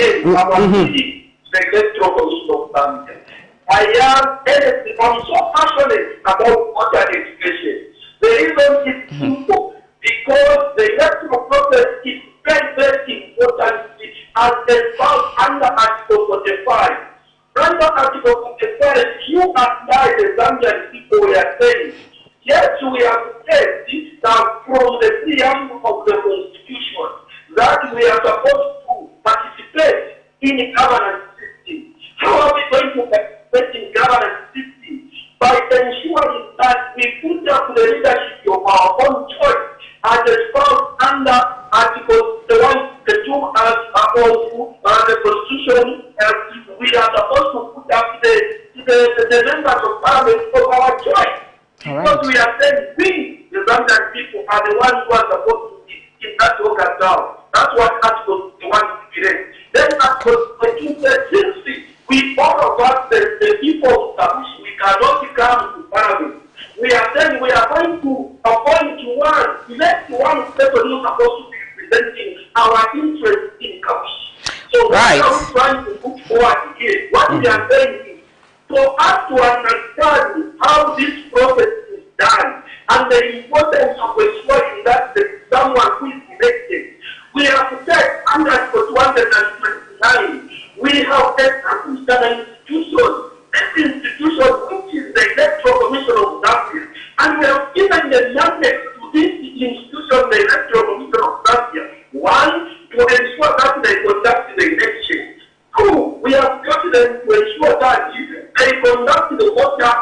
The Electoral Commission of Zambia. I'm so passionate about water education. The reason is simple, because the electoral process is very, very important as found under Article 45. Under Article 45, you apply the Zambian people we are saying. Yes, we have said that from the preamble of the Constitution that we are supposed to participate in the governance system. How are we going to participate in governance system? By ensuring that we put up the leadership of our own choice as found under Articles 1, the 2 as the Constitution. We are supposed to put up the members of Parliament of our choice. Because we are saying we, the Zambian people, are the ones who are supposed to be in that organ down. That's what Article 1 stipulates. Then Article 2 says, since we all of us, the people of we cannot come to Parliament. We are saying we are going to appoint one, elect one person who is supposed to be representing our interests in Kabushi. So what are we trying to put forward here? What we are saying is, for us to understand how this process is done and the importance of ensuring that there is someone who is elected, we have said under Article 229, we have established an institution, this institution which is the Electoral Commission of Zambia, and we have given the mandate to this institution, the Electoral Commission of Zambia, one, to ensure that they conduct the election. Two, we have got them to ensure that they conduct the voter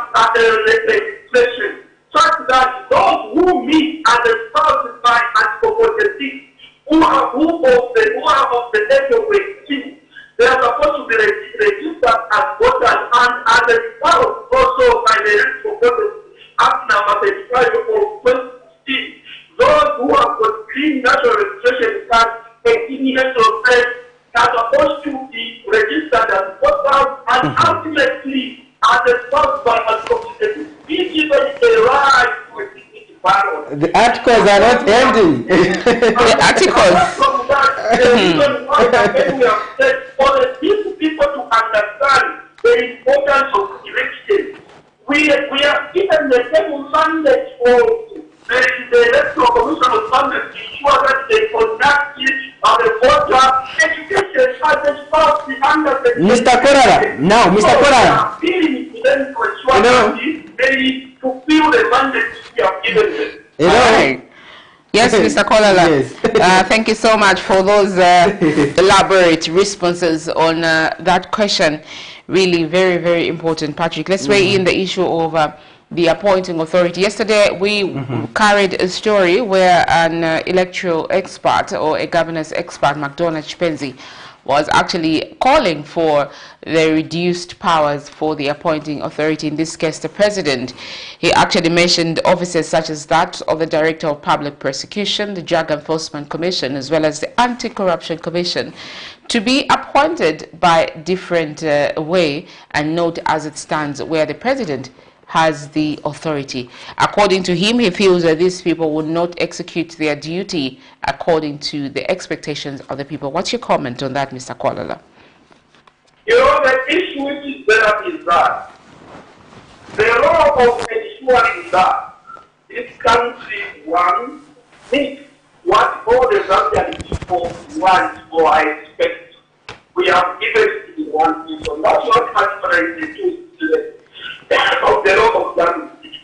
registration, such that those who meet as established by Article 46, who are of the age of 18, they are supposed to be registered as voters, and as a result also by the Electoral Process Act number 35 of 2016, those who have got clean national registration cards 18 years of age are supposed to be registered as voters, and ultimately as a result by Article 46, be given a right to a dignity ballot.
The articles are not ending.
The articles.
The reason why we have said for the people to understand the importance of election, we have given the same mandate for the Electoral Commission of Zambia to ensure that they conduct the voter education as a part under the
Mr. Korara, now, Mr. Korara.
Appealing to them to ensure that they fulfill the mandate we have given them.
You know,
yes, Mr. Kolala. Yes. Thank you so much for those elaborate responses on that question. Really very, very important, Patrick. Let's weigh in the issue of the appointing authority. Yesterday, we carried a story where an electoral expert or a governance expert, McDonald Chipenzi, was actually calling for the reduced powers for the appointing authority, in this case the president. He actually mentioned offices such as that of the Director of Public Prosecution, the Drug Enforcement Commission, as well as the Anti-Corruption Commission, to be appointed by different way, and note as it stands where the president has the authority. According to him, he feels that these people will not execute their duty according to the expectations of the people. What's your comment on that, Mr. Kualala?
You know, the issue which is there is that the law of ensuring that this country, one, meets what all the Zambian people want or expect. We have given it to one people. That's what has been of the law of Zambia.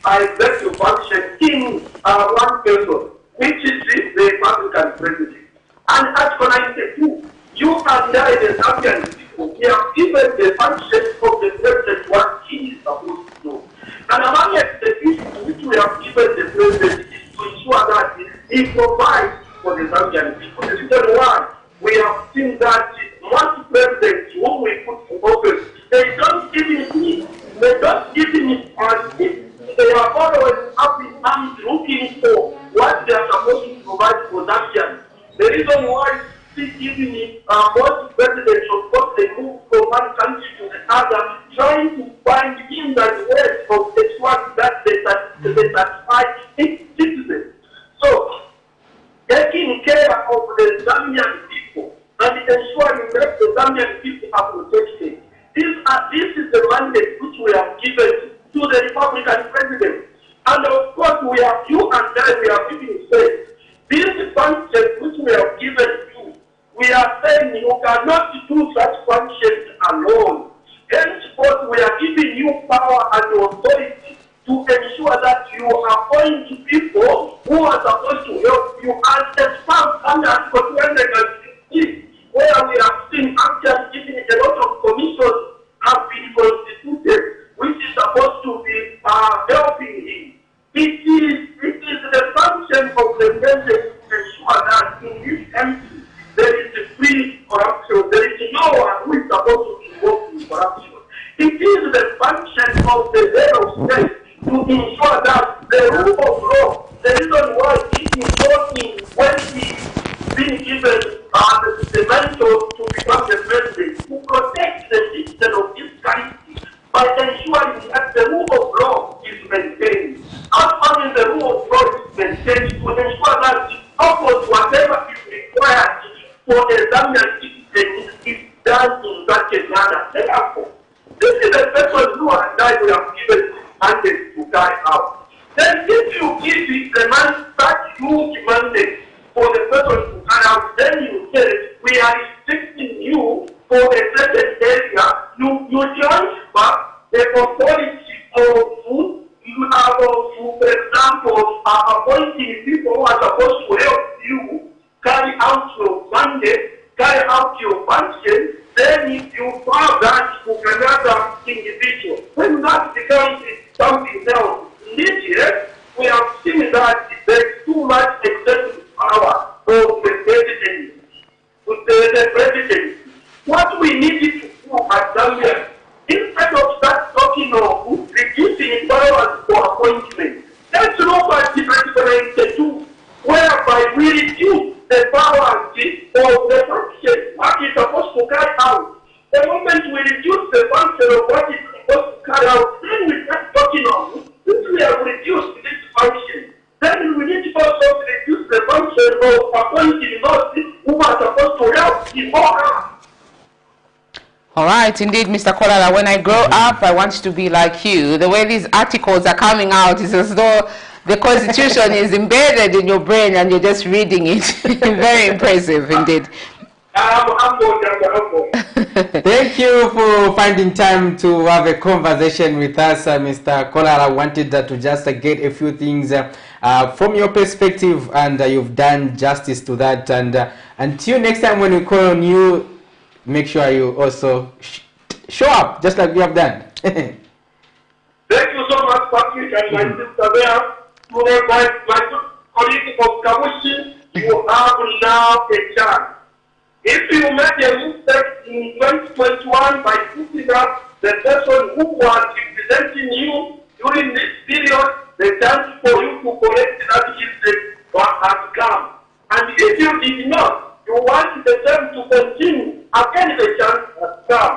executive function in one person, which is the Republican president. And Article 92, you and I, the Zambian people, we have given the function of the president what he is supposed to do. And among the issues which we have given the president is to ensure that he provides for the Zambian people. The reason why we have seen that most presidents whom we put in office, they don't even need, they don't even as if they are always up in arms looking for what they are supposed to provide for Zambians. The reason why even most presidents, of course, they move from one country to the other, trying to find in that way of ensuring that they satisfy each citizen. So, taking care of the Zambian people and ensuring that the Zambian people are protected. This is the mandate which we have given to the Republican president. And of course, we have you and I, we have even said, this function which we have given you, we are saying you cannot do such functions alone. Henceforth, we are giving you power and authority to ensure that you appoint people who are supposed to help you as a staff under Article 216, where we have seen actually giving a lot of commissions have been constituted, which is supposed to be helping him. It is the function of the president to ensure that in this country there is free corruption. There is no one who is supposed to be involved in corruption. It is the function of the head of state to ensure that the rule of law, the reason why it is working when he is being given the mantle to become the president, to protect the citizen of this country by ensuring that the rule of law is maintained. Not only the rule of law is maintained, to ensure that almost whatever is required for a Zambian citizen is done in such a manner. Therefore, this is the person who and I will have given this mandate to carry out. Then if you give it such huge mandate for the person to carry out, then you say, we are restricting you for a certain area. You transfer the authority of food. You are, for example, appointing people who are supposed to help you carry out your mandate, carry out your function. Then if you pass that to another individual, when that becomes something else, immediate, we have seen that there is too much excessive power of the president. The president. What we need to do at Zambia, instead of start talking of reducing powers for appointment, let's look at the Article 92, whereby we reduce the powers of the function, what is supposed to carry out. The moment we reduce the function of what is supposed to carry out, then we start talking of, since we have reduced this function, then we need also to reduce the function of appointing those who are supposed to help in more.
All right, indeed, Mr. Kolala, when I grow up, I want to be like you. The way these articles are coming out is as though the Constitution is embedded in your brain and you're just reading it. Very impressive, indeed.
Thank you for finding time to have a conversation with us, Mr. Kolala. I wanted to just get a few things from your perspective, and you've done justice to that. And until next time when we call on you, make sure you also show up, just like you have done.
Thank you so much, Patrick, and my sister there. My colleague of Kamushi, you have now a chance. If you make a mistake in 2021 by putting up the person who was representing you during this period, the chance for you to correct that mistake has come. And if you did not, you want the term to continue, again the chance has come.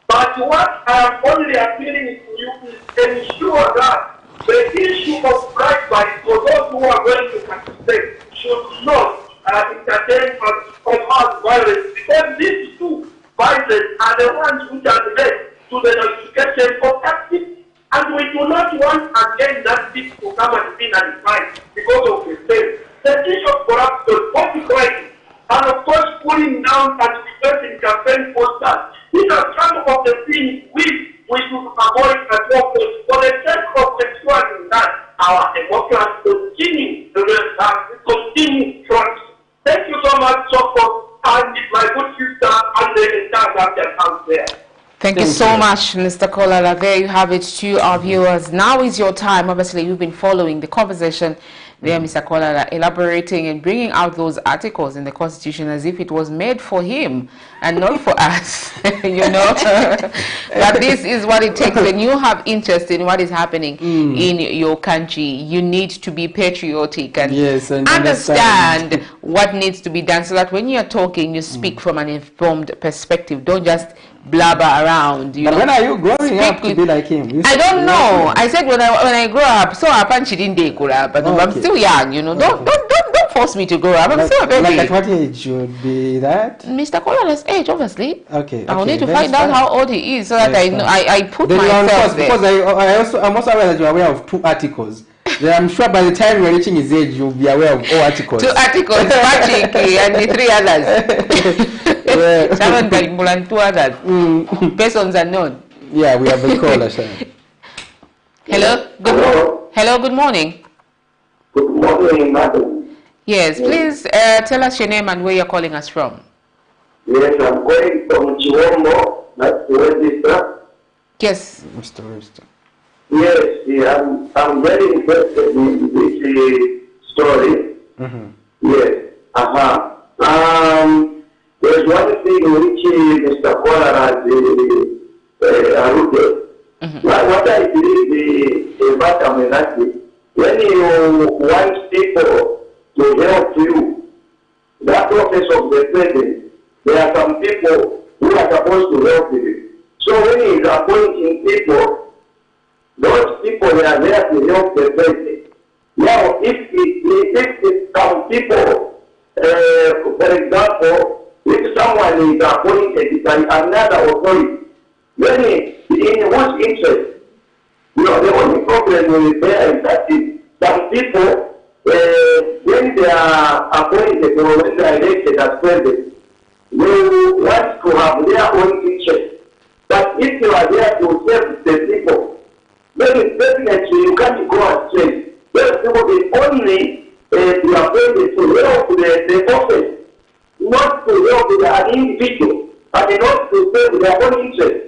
But what I am only appealing to you is ensure that the issue of bribery for those who are going to participate should not entertain or violence, because these two violence are the ones which are led to the notification of that tip. And we do not want again that tip to come and be nullified because of the same. The issue of corruption, crime, and of course pulling down and reversing campaign posters. These are some of the things we should avoid at all costs for the sake of ensuring that our democracy continue to continue front. Thank you so much, support, and my good sister and the entire Zambian house there.
Thank you so much, Mr. Kolala. There you have it to our viewers. Now is your time. Obviously, you've been following the conversation there, Mr. Kolala, elaborating and bringing out those articles in the Constitution as if it was made for him and not for us, you know. But this is what it takes when you have interest in what is happening in your country. You need to be patriotic and, and understand what needs to be done, so that when you're talking, you speak from an informed perspective. Don't just blabber around. You know?
When are you growing up to be like him?
I don't know. I said when I grow up. So apparently didn't grow up, but I'm still young. You know, don't force me to grow up. I'm still a baby.
Like at what age should be that?
Mr. Kolala's age, obviously.
Okay.
I'll need to find out how old he is, so that I know. I put myself there.
Because I'm also aware that you're aware of 2 articles. I'm sure by the time you're reaching his age, you'll be aware of all articles.
2 articles, Patrick, and the 3 others. 2 others. Persons unknown.
Yeah, we have a caller.
Hello. Hello. Good morning.
Good morning, madam.
Yes, please tell us your name and where you're calling us from.
Yes, I'm calling from Chiwombo. That's the register.
Yes,
Mr. Register.
Yes, I'm very interested in this story. Yes. There's one thing which Mr. Kola has alluded. What I believe the bottom is that when you want people to help you, that office of the president, there are some people who are supposed to help you. So when he is appointing people, those people are there to help the president. Now, if some people, for example, if someone is appointed by another authority, then in whose interest? You know, the only problem with there is that some people, when they are appointed or when they are elected as president, they want to have their own interest. But if you are there to serve the people, then definitely you can't go astray. Those people will only be appointed to help the office, not to help an individual, but not to serve their own interest.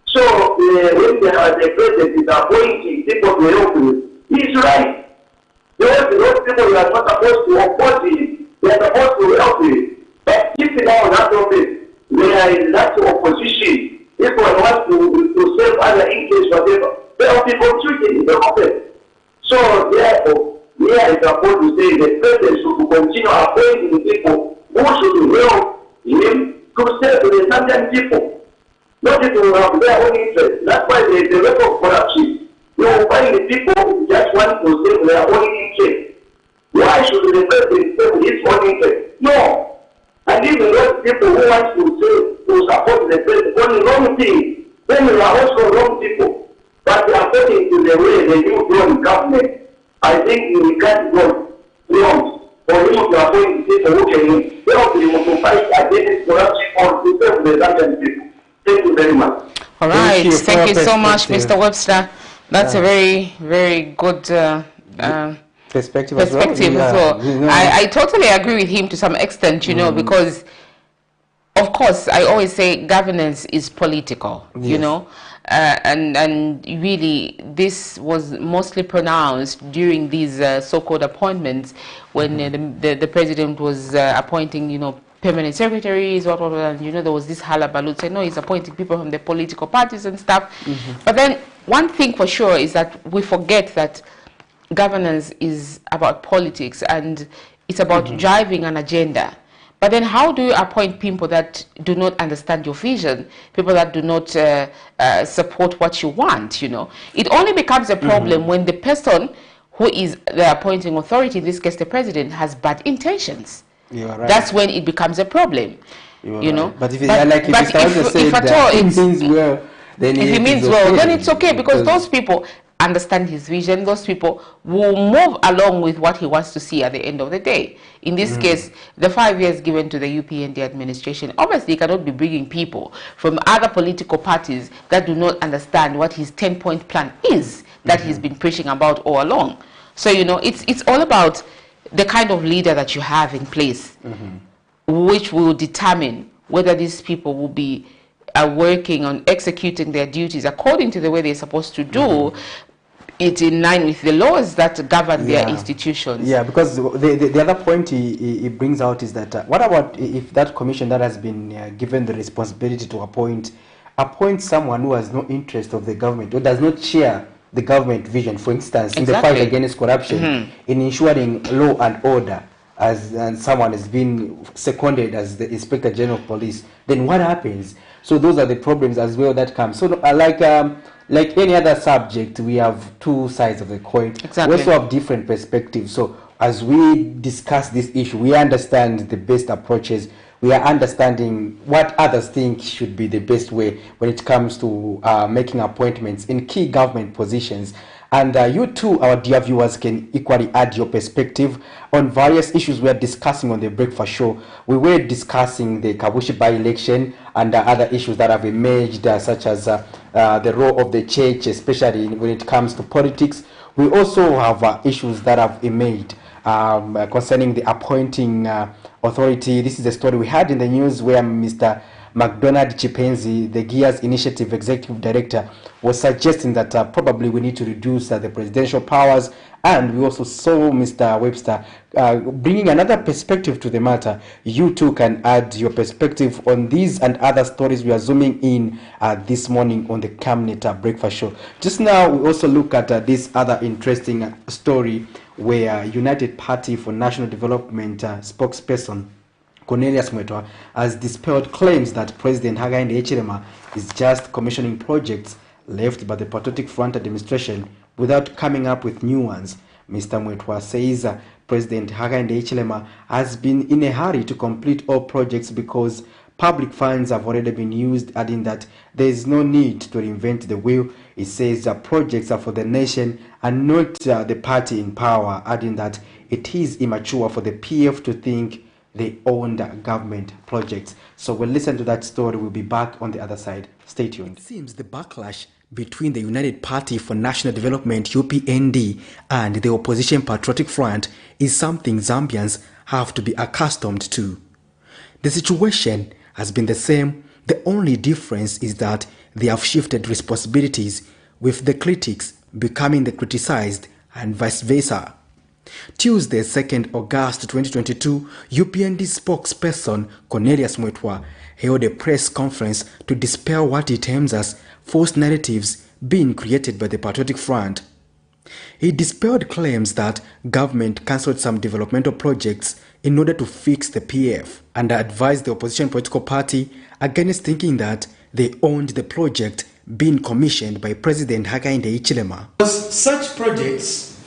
So when the president is appointing people to help you, he's right. Those people are not supposed to oppose him, they are supposed to help you. But if now that office, they are in that opposition, if one wants to serve other interests, whatever, they will be contributing in the office. So therefore, we are supposed to say the president should continue appointing people who should help him to serve the Zambian people. Not people who have their own interest. That's why there is a lot of corruption. You will find the people who just want to serve their own interest. Why should the president serve his own interest? No. And even those people who want to support the president on the wrong thing, then they are also wrong people. But according to the way the new grown government, I think we can't go wrong for him to appoint people who can help him to fight against corruption or to serve the Zambian people. Thank you very much.
All right. Thank you so much, Mr. Webster. That's a very, very good
perspective
as well. I totally agree with him to some extent, you know, because, of course, I always say governance is political, you know, and really this was mostly pronounced during these so-called appointments when the president was appointing, you know, permanent secretaries, and you know, there was this hullabaloo saying, no, he's appointing people from the political parties and stuff. But then one thing for sure is that we forget that governance is about politics and it's about driving an agenda. But then how do you appoint people that do not understand your vision, people that do not support what you want, you know? It only becomes a problem when the person who is the appointing authority, in this case the president, has bad intentions.
You are right.
That's when it becomes a problem, you know.
But if it means well, then if it means
well, then it's okay, because those people understand his vision. Those people will move along with what he wants to see at the end of the day. In this case, the 5 years given to the UPND administration, obviously he cannot be bringing people from other political parties that do not understand what his 10-point plan is that he's been preaching about all along. So, you know, it's all about the kind of leader that you have in place, which will determine whether these people will be working on executing their duties according to the way they're supposed to do it in line with the laws that govern their institutions.
Yeah, because the other point he brings out is that what about if that commission that has been given the responsibility to appoint someone who has no interest of the government or does not share the government vision, for instance, in the fight against corruption, in ensuring law and order, and someone has been seconded as the Inspector General of Police, then what happens? So those are the problems as well that come. So like any other subject, we have two sides of the coin. We also have different perspectives. So as we discuss this issue, we understand the best approaches. We are understanding what others think should be the best way when it comes to making appointments in key government positions. And you too, our dear viewers, can equally add your perspective on various issues we are discussing on the Breakfast Show. We were discussing the Kabushi by-election and other issues that have emerged, such as the role of the church, especially when it comes to politics. We also have issues that have emerged concerning the appointing authority. This is a story we had in the news where Mr. McDonald Chipenzi, the GEARS Initiative Executive Director, was suggesting that probably we need to reduce the presidential powers. And we also saw Mr. Webster bringing another perspective to the matter. You too can add your perspective on these and other stories we are zooming in this morning on the Camnet Breakfast Show. Just now, we also look at this other interesting story where United Party for National Development spokesperson Cornelius Mwetwa has dispelled claims that President Hakainde Hichilema is just commissioning projects left by the Patriotic Front administration without coming up with new ones. Mr. Mwetwa says President Hakainde Hichilema has been in a hurry to complete all projects because public funds have already been used, adding that there is no need to reinvent the wheel. He says projects are for the nation and not the party in power, adding that it is immature for the PF to think they own government projects. So we'll listen to that story. We'll be back on the other side. Stay tuned. It seems the backlash between the United Party for National Development UPND and the opposition Patriotic Front is something Zambians have to be accustomed to. The situation has been the same. The only difference is that they have shifted responsibilities, with the critics becoming the criticized and vice versa. Tuesday, 2nd August 2022, UPND spokesperson Cornelius Mwetwa held a press conference to dispel what he terms as false narratives being created by the Patriotic Front. He dispelled claims that government cancelled some developmental projects in order to fix the PF and advised the opposition political party against thinking that they owned the project being commissioned by President Hakainde Hichilema.
Such projects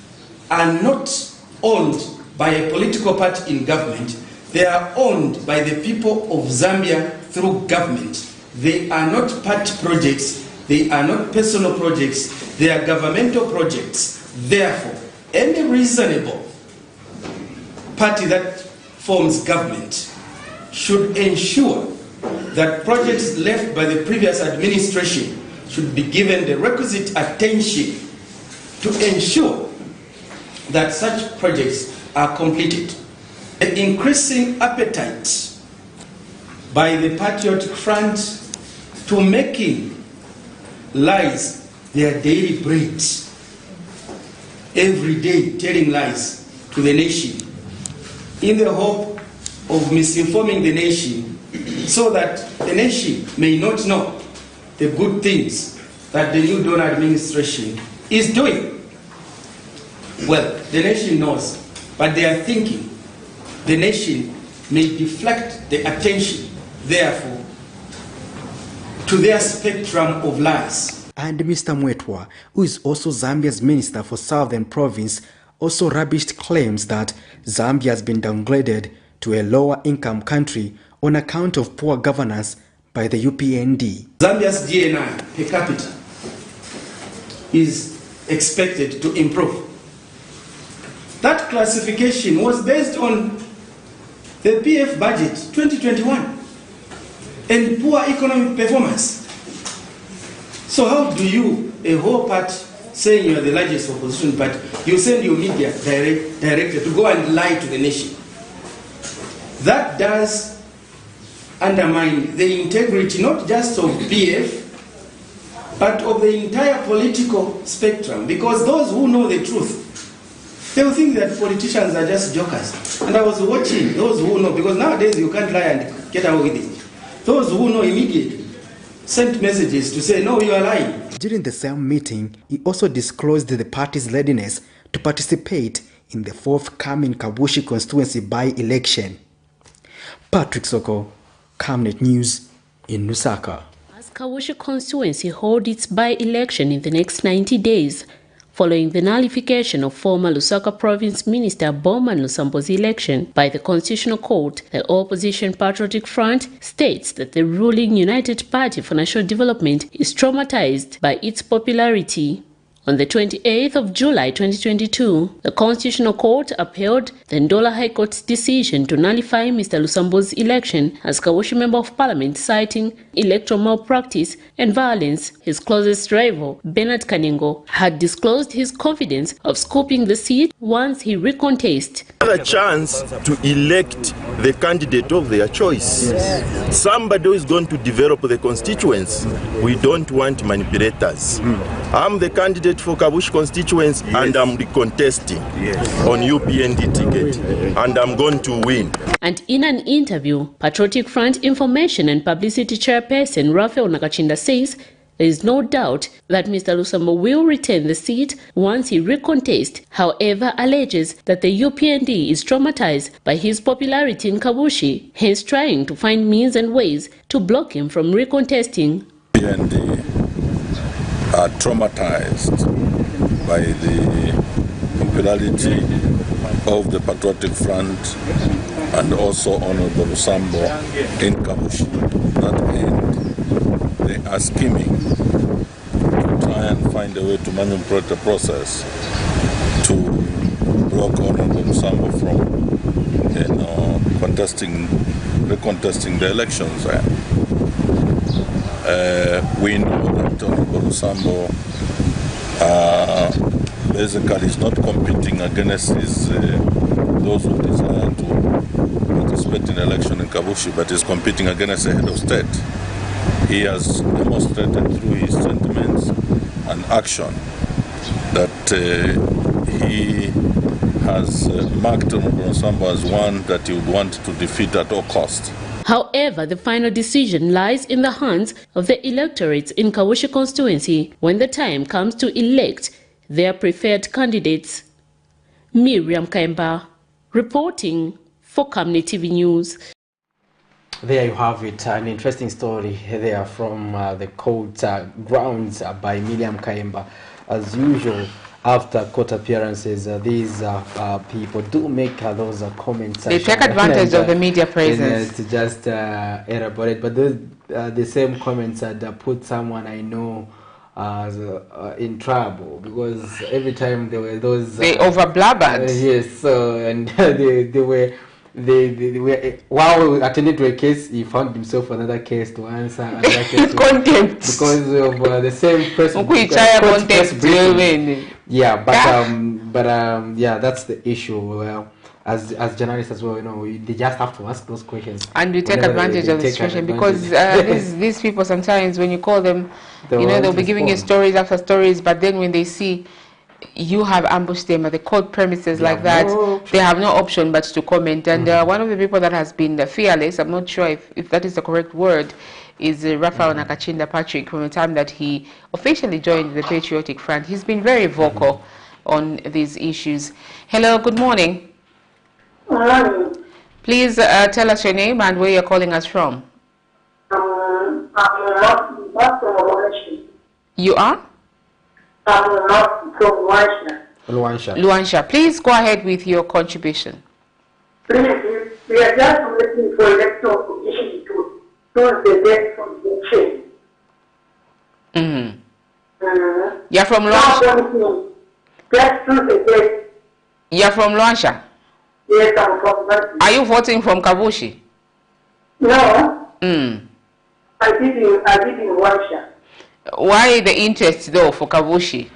are not owned by a political party in government. They are owned by the people of Zambia through government. They are not party projects. They are not personal projects. They are governmental projects. Therefore, any reasonable party that forms government should ensure that projects left by the previous administration should be given the requisite attention to ensure that such projects are completed. The increasing appetite by the Patriotic Front to making lies their daily bread, every day telling lies to the nation in the hope of misinforming the nation so that the nation may not know the good things that the new donor administration is doing. Well, the nation knows, but they are thinking the nation may deflect the attention, therefore, to their spectrum of lies.
And Mr. Mwetwa, who is also Zambia's Minister for Southern Province, also rubbished claims that Zambia has been downgraded to a lower income country on account of poor governance by the UPND.
Zambia's GNI per capita is expected to improve. That classification was based on the PF budget 2021 and poor economic performance. So how do you, a whole party saying you are the largest opposition party, you send your media director to go and lie to the nation. That does undermine the integrity not just of PF, but of the entire political spectrum, because those who know the truth, they will think that politicians are just jokers. And I was watching those who know, because nowadays you can't lie and get away with it. Those who know immediately sent messages to say, no, you are lying.
During the same meeting, he also disclosed the party's readiness to participate in the forthcoming Kabushi constituency by-election. Patrick Soko, Camnet News in Lusaka.
As Kabushi constituency holds its by-election in the next 90 days, following the nullification of former Lusaka Province Minister Bowman Lusambo's election by the Constitutional Court, the opposition Patriotic Front states that the ruling United Party for National Development is traumatized by its popularity. On the 28th of July 2022, the Constitutional Court upheld the Ndola High Court's decision to nullify Mr. Lusambo's election as Kabushi Member of Parliament, citing electoral malpractice and violence. His closest rival, Bernard Kanengo, had disclosed his confidence of scooping the seat once he recontested.
A chance to elect the candidate of their choice. Yes. Somebody who is going to develop the constituents. We don't want manipulators. I'm the candidate for Kabushi constituency, yes, and I'm recontesting, yes, on UPND ticket, and I'm going to win.
And in an interview, Patriotic Front Information and Publicity Chairperson Raphael Nakachinda says there is no doubt that Mr. Lusambo will retain the seat once he recontests, however alleges that the UPND is traumatized by his popularity in Kabushi, hence trying to find means and ways to block him from recontesting.
UPND are traumatized by the popularity of the Patriotic Front and also Honorable Lusambo in Kabushi. To that end, they are scheming to try and find a way to manipulate the process to block Honorable Lusambo from recontesting the elections. We know that Honorable Lusambo basically is not competing against those who desire to participate in election in Kabushi, but is competing against the head of state. He has demonstrated through his sentiments and action that he has marked Honorable Lusambo as one that he would want to defeat at all costs.
However, the final decision lies in the hands of the electorates in Kabushi constituency when the time comes to elect their preferred candidates. Miriam Kaimba, reporting for Camnet TV News.
There you have it, an interesting story there from the court grounds by Miriam Kaimba. As usual, after court appearances, these people do make those comments.
They take advantage of the media presence.
To just elaborate, but those the same comments that put someone I know in trouble, because every time there were those...
they over-blabbered.
Yes, so, and they were... while attending to a case, he found himself another case to answer, another case
contempt
because of the same press. Yeah, but yeah, that's the issue. Well, as journalists as well, you know, they just have to ask those questions,
and we take advantage of the situation because these people sometimes, when you call them, they'll be giving you stories after stories, but then when they see you have ambushed them at the court premises like that, they have no option but to comment. And one of the people that has been fearless, I'm not sure if that is the correct word, is Raphael Nakachinda Patrick. From the time that he officially joined the Patriotic Front, he's been very vocal on these issues. Hello, good morning. Please tell us your name and where you're calling us from. You are?
From
Luansha.
Please go ahead with your contribution.
Please, we are just waiting for electoral commission to choose the date from the election.
You're from Luansha?
Just choose the date.
You're from Luansha?
Yes, I'm from Luansha.
Are you voting from Kabushi?
No. I did in Luansha.
Why the interest though for Kavushi?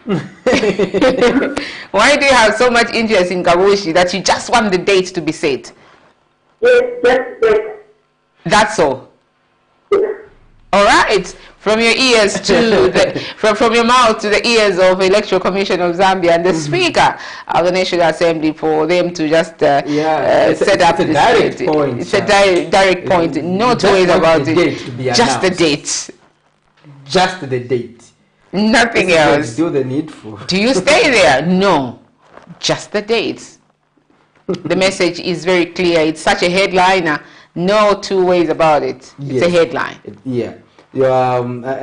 Why do you have so much interest in Kavushi that you just want the date to be set?
Yes, yes.
That's all. All right, from your ears to the from your mouth to the ears of Electoral Commission of Zambia and the Speaker of the National Assembly for them to just set up
a direct point.
It's a direct point. No two ways about it. Just the date.
Just the date.
Nothing else.
Do the needful.
Do you stay there? No. Just the dates. The message is very clear. It's such a headliner. No two ways about it. It's a headline.
Yeah.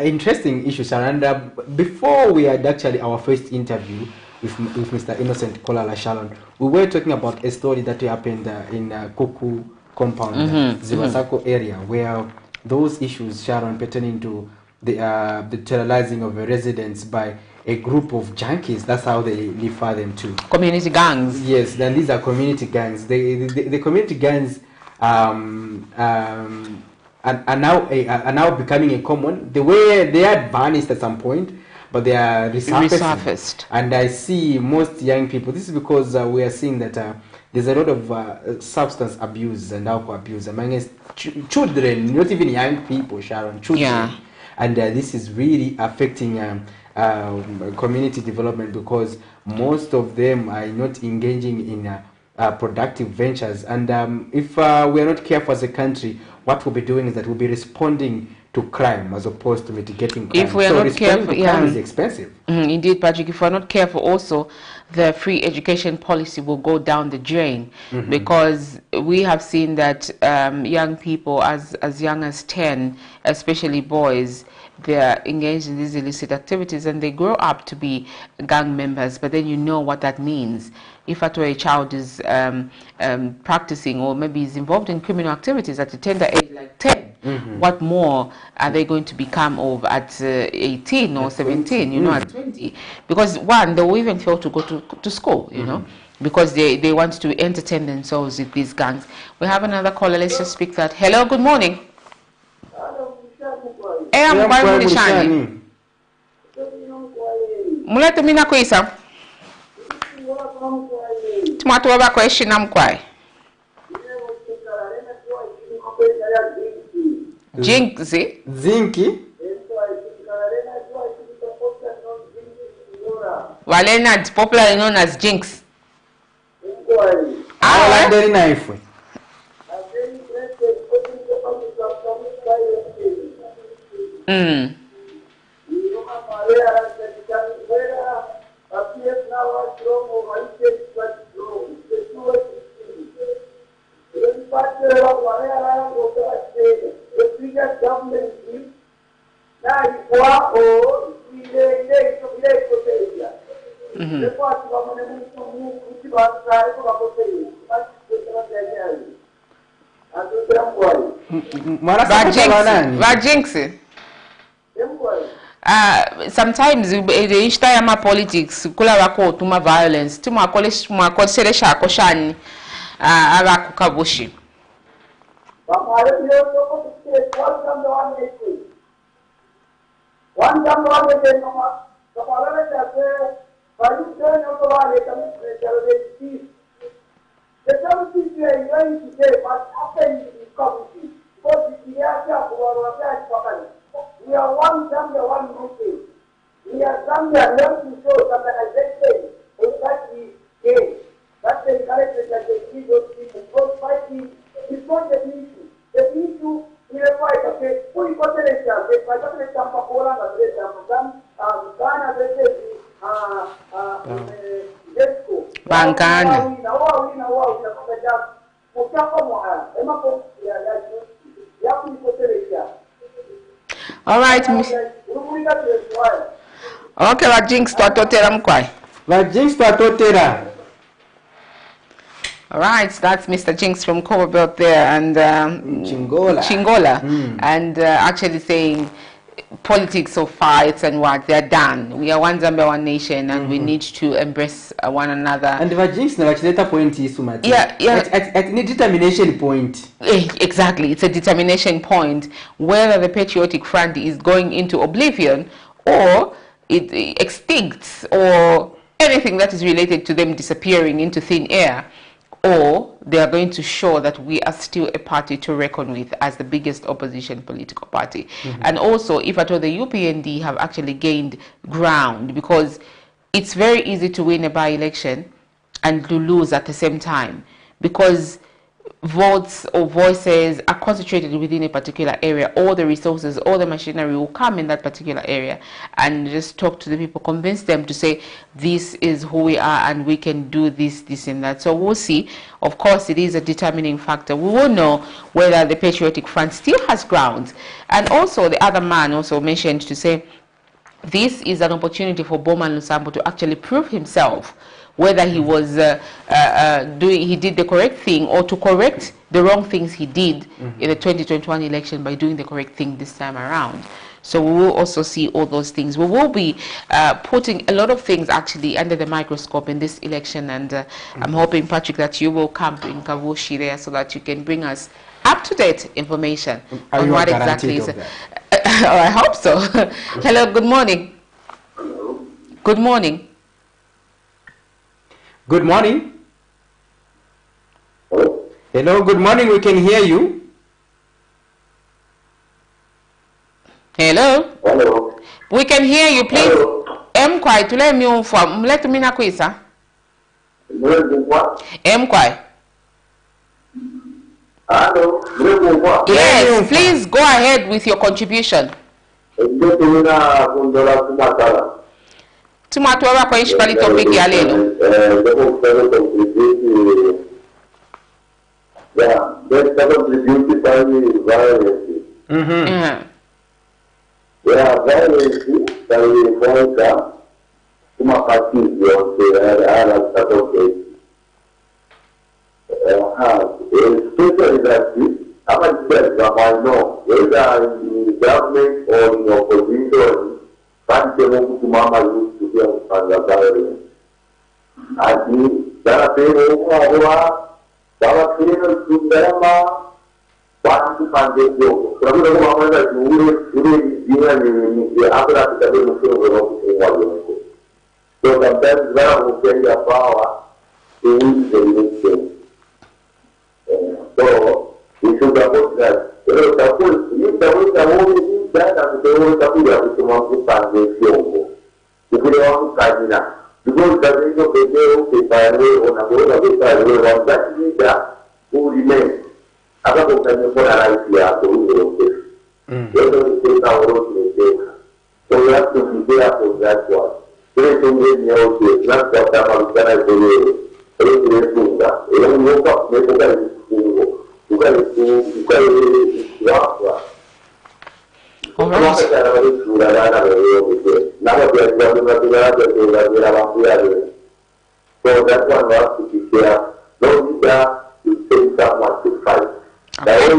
Interesting issue, Saranda. Before we had actually our first interview with Mr. Innocent Kolala Shalon, we were talking about a story that happened in Kuku compound, Zivasako area, where those issues, Sharon, pertaining to the terrorizing of the residents by a group of junkies, that's how they refer them to.
Community gangs.
Yes, then these are community gangs. The community gangs are now becoming a common. The way they had vanished at some point, but they are resurfaced. And I see most young people. This is because we are seeing that there's a lot of substance abuse and alcohol abuse among children, not even young people, Sharon, children.
Yeah.
And this is really affecting community development because most of them are not engaging in productive ventures. And if we are not careful as a country, what we'll be doing is that we'll be responding to crime as opposed to mitigating crime.
If we are not careful,
crime is expensive.
Indeed, Patrick. If we're not careful, also the free education policy will go down the drain because we have seen that young people as young as 10, especially boys, they are engaged in these illicit activities and they grow up to be gang members. But then you know what that means. If at all a child is practicing or maybe is involved in criminal activities at a tender age like 10, what more are they going to become of at 18 or 17, you know, at 20? Because one, they will even fail to go to school, you know, because they want to entertain themselves with these gangs. We have another caller. Let's just speak that. Hello, good morning. I'm quite Mulishani. Mulete mina kuisa. Tumatu waba question namkwai. Jinxi?
Zinki?
Valena, popularly known as Jinx.
Very nice.
Sometimes the ishtaya politics kula wako tuma violence tuma kolesha koshani abakukabushi
we are one Zambia, one nation. We are Zambia, learn to show Zambia as they say, and that we gain. That's the encouragement that they give those people. Because fighting is not the issue. The issue is a fight, okay? Who is going to let you? If I don't let you come Poland, I'll let you come Ghana, let's say, Desco.
Bankana. All right, Miss. Okay, la Jinx to atotera mkwai.
La Jinx to atotera.
All right, that's Mr. Jinx from Covabelt there and Chingola. And actually saying politics of fights and what they're done. We are one Zambia, one nation, and we need to embrace one another.
And the Jinx never point is so
yeah.
At a determination point.
Exactly, it's a determination point. Whether the Patriotic Front is going into oblivion or it extincts, or anything that is related to them disappearing into thin air, or they are going to show that we are still a party to reckon with as the biggest opposition political party. And also, if at all the UPND have actually gained ground, because it's very easy to win a by-election and to lose at the same time, because votes or voices are concentrated within a particular area. All the resources, all the machinery will come in that particular area, and just talk to the people, convince them to say, this is who we are and we can do this, this and that. So we'll see. Of course, it is a determining factor. We will know whether the Patriotic Front still has grounds. And also, the other man also mentioned to say, this is an opportunity for Bowman Lusambo to actually prove himself, whether he was he did the correct thing, or to correct the wrong things he did in the 2021 election by doing the correct thing this time around. So we will also see all those things. We will be putting a lot of things actually under the microscope in this election, and I'm hoping, Patrick, that you will come in Kavushi there so that you can bring us up-to-date information on what exactly is. Oh, I hope so. Hello, good morning. Good morning.
Good morning. Hello, good morning. We can hear you.
Hello. Hello. We can hear you, please. Quiet. Let me inform. Let me know, Kwisa. Quiet. Hello. Yes, please go ahead with your contribution. Tumatwala kwa ishikali topic ya lelo.
Yeah, that's contributed by violence. Yeah, violence that we find out kuma parties are supported. Especially that I know whether in government or in opposition, but they want to mama used to be on the violence. I think that I Bawa kini sundama watu pandejo. Kami nak mama dah uri ni apa dah kita mesti orang semua. So sometimes orang mungkin dia bawa ini jadi. So itu dapat that. Kalau dapat ini dan aku tapi dia cuma pandejo. Jadi orang kajian. Because the video video on a board of the that media who remain. I don't know for a life here to take our road. So we have to be there for that one. Very soon, not that I'm going to do it. You
all right.
So that one was to be there. No leader to take someone to fight. Thank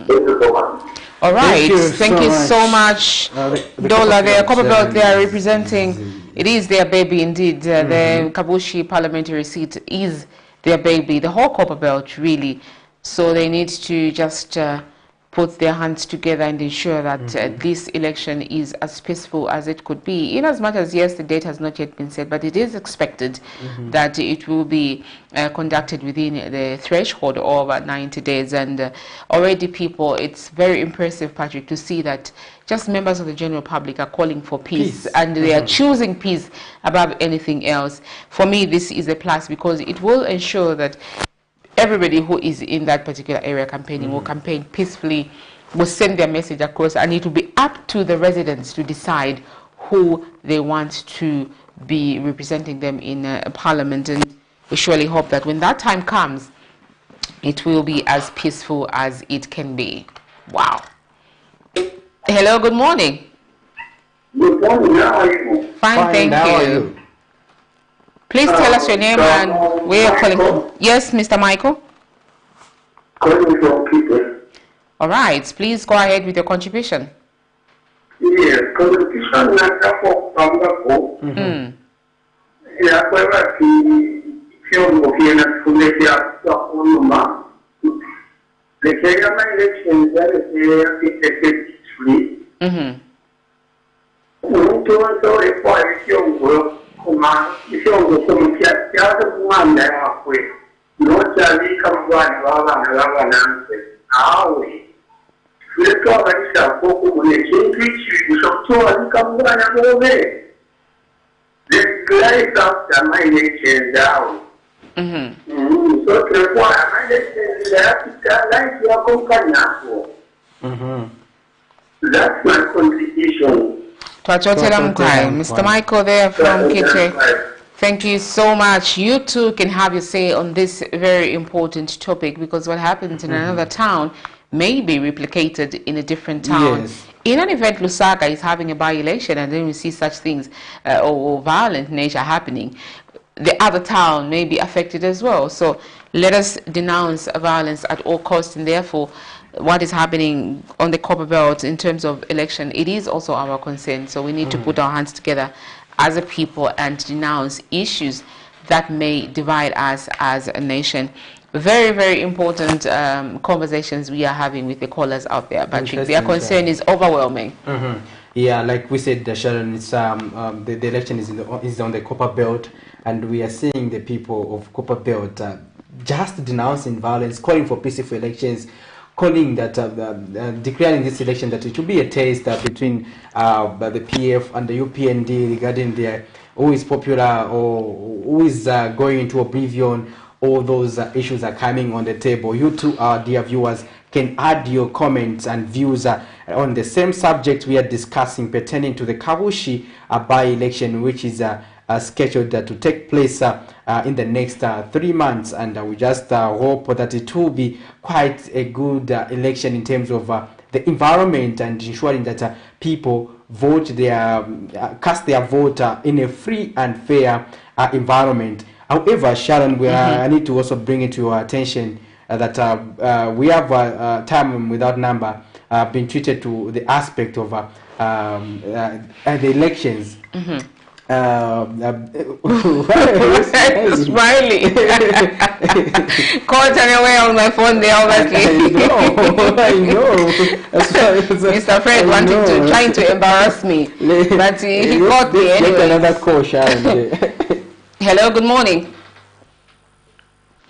you so much.
All right. Thank you so much. Dola, the Copperbelt, they are representing, it is their baby indeed. The Kabushi parliamentary seat is their baby, the whole Copperbelt really. So they need to just put their hands together and ensure that this election is as peaceful as it could be. In as much as, yes, the date has not yet been set, but it is expected that it will be conducted within the threshold of 90 days. And already people, it's very impressive, Patrick, to see that just members of the general public are calling for peace. And they are choosing peace above anything else. For me, this is a plus because it will ensure that everybody who is in that particular area campaigning will campaign peacefully, will send their message across, and it will be up to the residents to decide who they want to be representing them in parliament. And we surely hope that when that time comes, it will be as peaceful as it can be. Wow. Hello, good morning.
Good morning, how are you?
Fine, thank you. Please tell us your name and where you're calling from. Yes, Mr. Michael?
Calling from Peter.
All right, please go ahead with your contribution.
Yes, contribution for Pamako. Yeah, whether the Kenya election that is effectively That's my contribution.
Mr. Michael there from Kitche. Thank you so much. You too can have your say on this very important topic, because what happens in another town may be replicated in a different town.
Yes.
In an event, Lusaka is having a by-election, and then we see such things or violent nature happening, the other town may be affected as well. So let us denounce violence at all costs, and therefore what is happening on the Copper Belt in terms of election, it is also our concern. So we need to put our hands together as a people and denounce issues that may divide us as a nation. Very, very important conversations we are having with the callers out there, Patrick. Their concern is overwhelming.
Yeah, like we said, Sharon, it's the election is on the Copper Belt, and we are seeing the people of Copper Belt just denouncing violence, calling for peaceful elections, calling that declaring this election that it should be a test between the PF and the UPND regarding who is popular or who is going into oblivion. All those issues are coming on the table. You too, our dear viewers, can add your comments and views on the same subject we are discussing pertaining to the Kabushi by-election, which is scheduled to take place in the next 3 months, and we just hope that it will be quite a good election in terms of the environment and ensuring that people vote cast their vote in a free and fair environment. However, Sharon, I need to also bring it to your attention that we have time without number been treated to the aspect of the elections.
Smiling. Caught away on my phone there, obviously.
I know.
Mr. Fred trying to embarrass me, but he caught me anyway.
Take another call, Sharon.
Hello, good morning.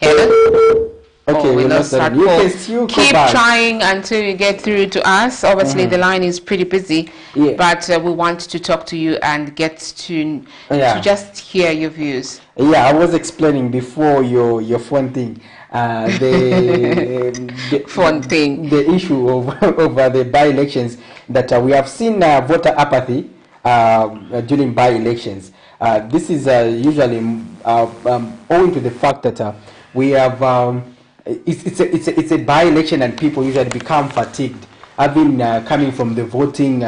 Hello.
Okay,
we lost that
you
call.
can still
Keep trying until you get through to us. Obviously, the line is pretty busy, but we want to talk to you and get to just hear your views.
Yeah, I was explaining before your phone thing. The
phone thing.
The issue of the by-elections, that we have seen voter apathy during by-elections. This is usually owing to the fact that we have it's a by-election, and people usually become fatigued. I've been coming from the voting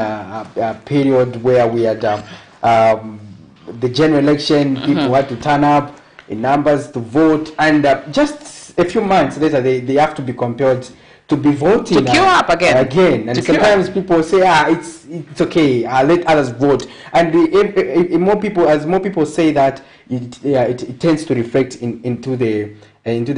period where we had the general election. People had to turn up in numbers to vote, and just a few months later they have to be compelled to be voting
to queue up again.
And sometimes people say, it's okay, let others vote. And more people say that, it tends to reflect into the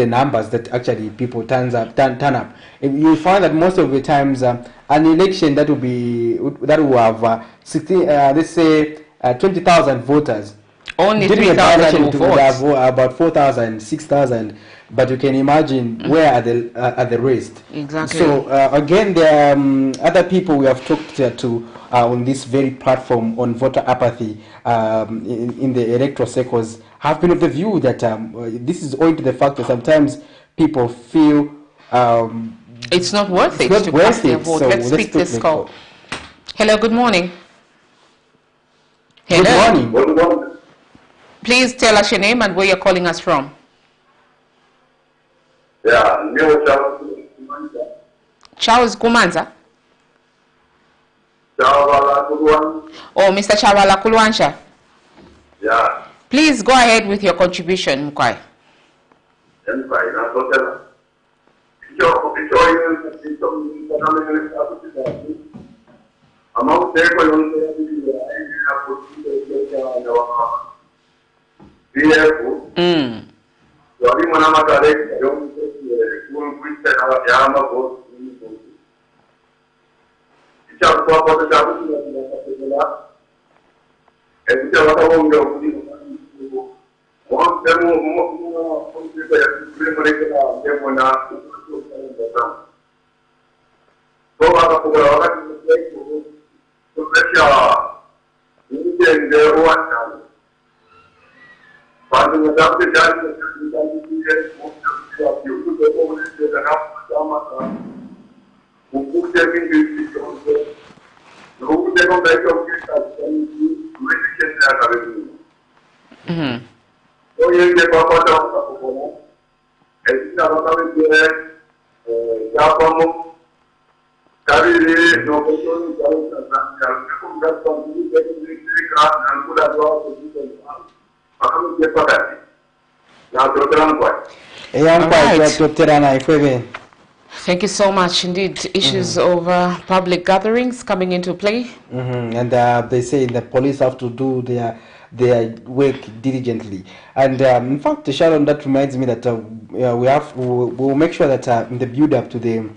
numbers that actually people turn up. You find that most of the times an election that will have 16, let's say 20,000 voters.
Only 3,000
would have about 4,000, 6,000. But you can imagine where are the rest.
Exactly.
So again, there are other people we have talked to on this very platform on voter apathy in the electoral circles have been of the view that this is owing to the fact that sometimes people feel
it's not worth it to cast their vote.
So
let's pick this call. Hello, good morning. Hello.
Good morning.
Please tell us your name and where you're calling us from.
Yeah,
Charles Kumanza. Oh, Mr. Chavala Kulwansha.
Yeah.
Please go ahead with your contribution, Mkwai. Thank you so much indeed. Issues of public gatherings coming into play.
And they say the police have to do their work diligently. And in fact, Sharon, that reminds me that we'll make sure that in the build up to the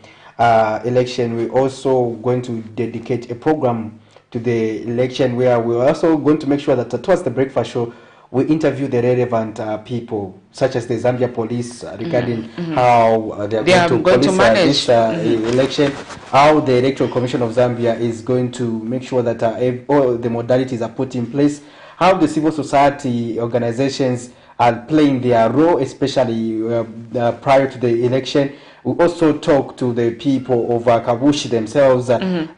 election, we're also going to dedicate a program to the election where we're also going to make sure that towards the breakfast show, we interview the relevant people, such as the Zambia police, regarding how they are going to manage this election, how the Electoral Commission of Zambia is going to make sure that all the modalities are put in place, how the civil society organizations are playing their role, especially prior to the election. We also talk to the people of Kabushi themselves,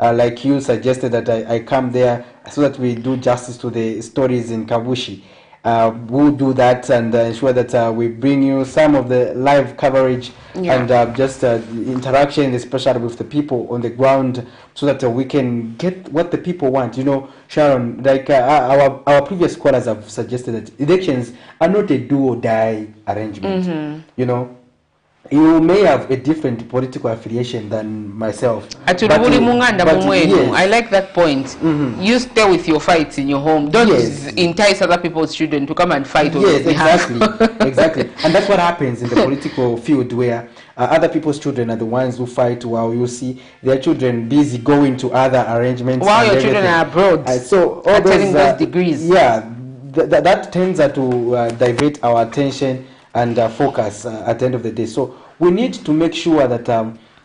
like you suggested that I come there so that we do justice to the stories in Kabushi. We'll do that and ensure that we bring you some of the live coverage and just interaction, especially with the people on the ground, so that we can get what the people want. You know, Sharon, like our previous callers have suggested that elections are not a do or die arrangement. You know, you may have a different political affiliation than myself.
I like that point. You stay with your fights in your home. Don't entice other people's children to come and fight on your behalf.
Exactly. And that's what happens in the political field, where other people's children are the ones who fight, while you see their children busy going to other arrangements.
While your children are abroad,
so all
those degrees.
Yeah, that tends to divert our attention and focus at the end of the day. So we need to make sure that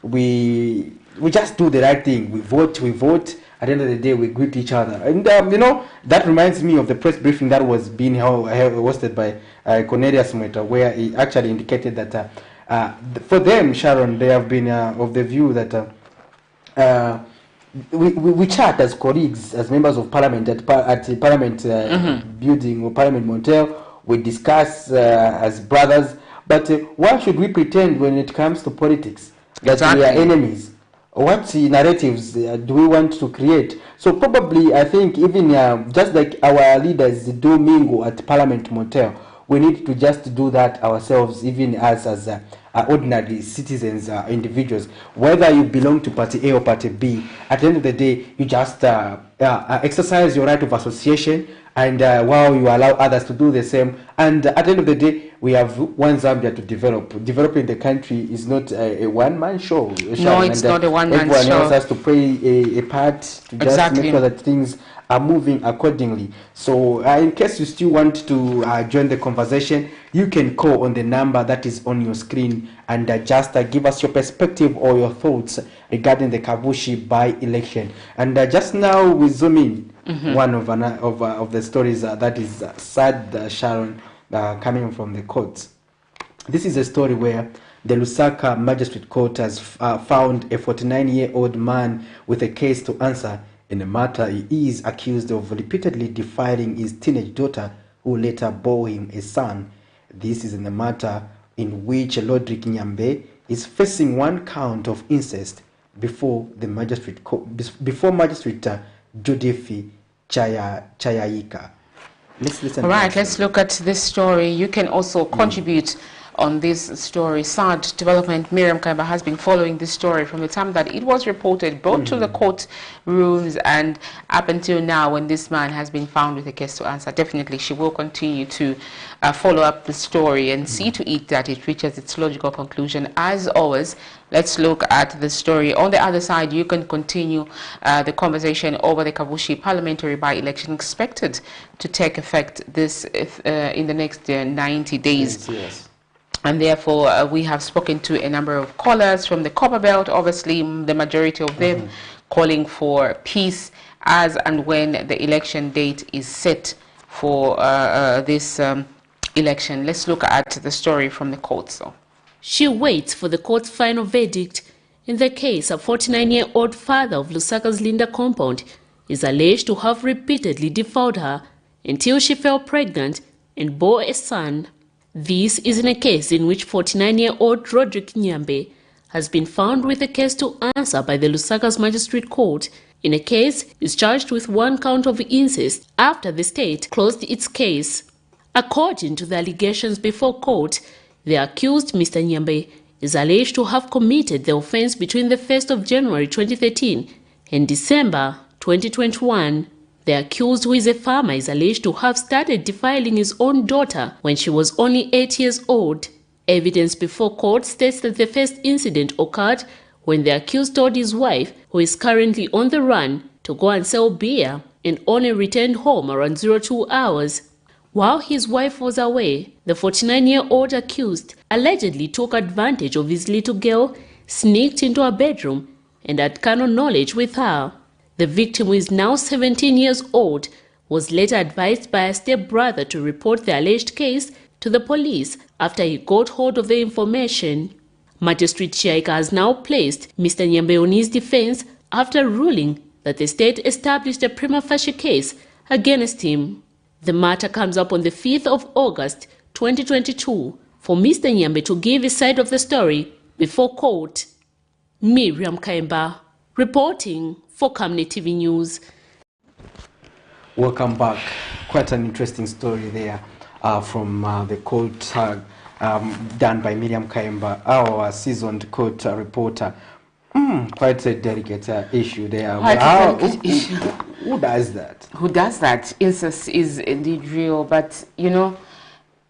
we just do the right thing. We vote. At the end of the day, we greet each other. And you know, that reminds me of the press briefing that was being hosted by Cornelius Mweta, where he actually indicated that for them, Sharon, they have been of the view that we chat as colleagues, as members of parliament at the parliament building or Parliament Montel. We discuss as brothers, but why should we pretend when it comes to politics that we are enemies? What narratives do we want to create? So probably, I think, even just like our leaders do mingle at Parliament Montel, we need to just do that ourselves, even as ordinary citizens, individuals. Whether you belong to Party A or Party B, at the end of the day, you just exercise your right of association, and while you allow others to do the same. And at the end of the day, we have one Zambia to develop. Developing the country is not a one-man show.
No, it's not a one-man show.
Everyone else has to play a part to just make sure that things are moving accordingly. So in case you still want to join the conversation, you can call on the number that is on your screen and just give us your perspective or your thoughts regarding the Kabushi by-election. And just now we zoom in one of the stories that is sad, Sharon, coming from the courts. This is a story where the Lusaka Magistrate Court has found a 49-year-old man with a case to answer in a matter he is accused of repeatedly defiling his teenage daughter, who later bore him a son. This is in a matter in which Lodrick Nyambe is facing one count of incest before the magistrate Judith Chayayika. Let's listen.
All right, let's look at this story. You can also contribute on this story. Sad development. Miriam Kaiba has been following this story from the time that it was reported, brought to the court rooms, and up until now when this man has been found with a case to answer. Definitely she will continue to follow up the story and see to it that it reaches its logical conclusion. As always, let's look at the story. On the other side, you can continue the conversation over the Kabushi parliamentary by-election expected to take effect this in the next 90 days.
Yes.
And therefore, we have spoken to a number of callers from the Copper Belt, obviously the majority of them calling for peace as and when the election date is set for this election. Let's look at the story from the court. So,
she waits for the court's final verdict in the case a 49-year-old father of Lusaka's Linda compound is alleged to have repeatedly defiled her until she fell pregnant and bore a son. This is in a case in which 49-year-old Roderick Nyambe has been found with a case to answer by the Lusaka's Magistrate Court. In a case, is charged with 1 count of incest after the state closed its case. According to the allegations before court, the accused, Mr. Nyambe, is alleged to have committed the offense between the 1st of January 2013 and December 2021. The accused, who is a farmer, is alleged to have started defiling his own daughter when she was only 8 years old. Evidence before court states that the first incident occurred when the accused told his wife, who is currently on the run, to go and sell beer and only returned home around 02 hours. While his wife was away, the 49-year-old accused allegedly took advantage of his little girl, sneaked into her bedroom, and had carnal knowledge with her. The victim, who is now 17 years old, was later advised by her stepbrother to report the alleged case to the police after he got hold of the information. Magistrate Chiaika has now placed Mr. Nyambe on his defense after ruling that the state established a prima facie case against him. The matter comes up on the 5th of August 2022 for Mr. Nyambe to give his side of the story before court. Miriam Kaimba reporting for Camnet TV News.
Welcome back. Quite an interesting story there from the court done by Miriam Kaimba, our seasoned court reporter. Quite a delicate issue there. Who does that?
Who does that? Incest is indeed real, but you know,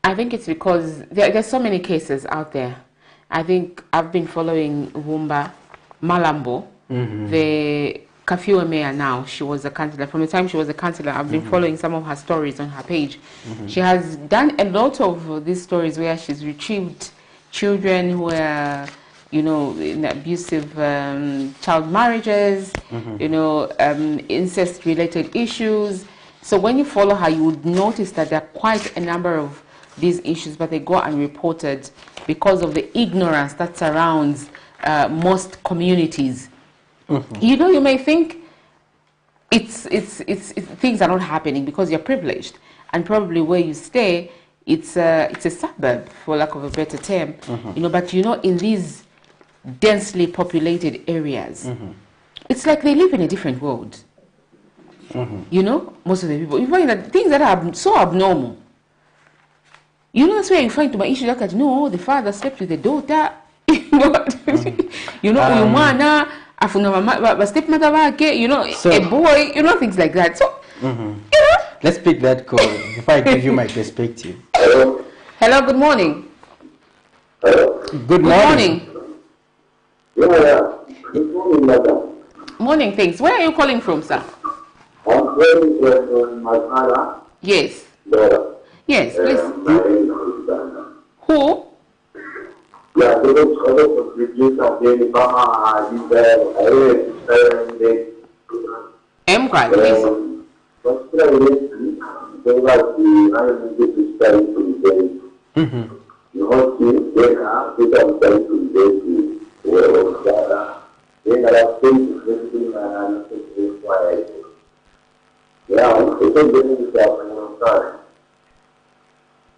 I think it's because there's so many cases out there. I think I've been following Wumba Malambo, the Kafiwa mayor now. She was a councillor. From the time she was a councillor, I've been following some of her stories on her page. She has done a lot of these stories where she's retrieved children who were, you know, in abusive child marriages, you know, incest-related issues. So when you follow her, you would notice that there are quite a number of these issues, but they go unreported because of the ignorance that surrounds most communities. You know, you may think it's things are not happening because you're privileged, and probably where you stay, it's a suburb, for lack of a better term. You know, but you know, in these densely populated areas, it's like they live in a different world. You know, most of the people, you find that things that are so abnormal. You know, that's where you find to my issue like that. No, the father slept with the daughter. You know, uyumwana afuna mama stepmother wake. You know, so, a boy. You know, things like that. So, you know,
let's pick that call before I give you my perspective.
Hello. Good morning.
Good morning.
Yeah. Good morning, madam.
Morning, thanks. Where are you calling from, sir?
I'm calling from my father.
Yes.
Daughter.
Yes, please. Who?
Yeah, because of the producer, the Bama,
please.
But they like the study to the day. You want to then have to study to the day. Then I have things and required. Yeah, it's a good example.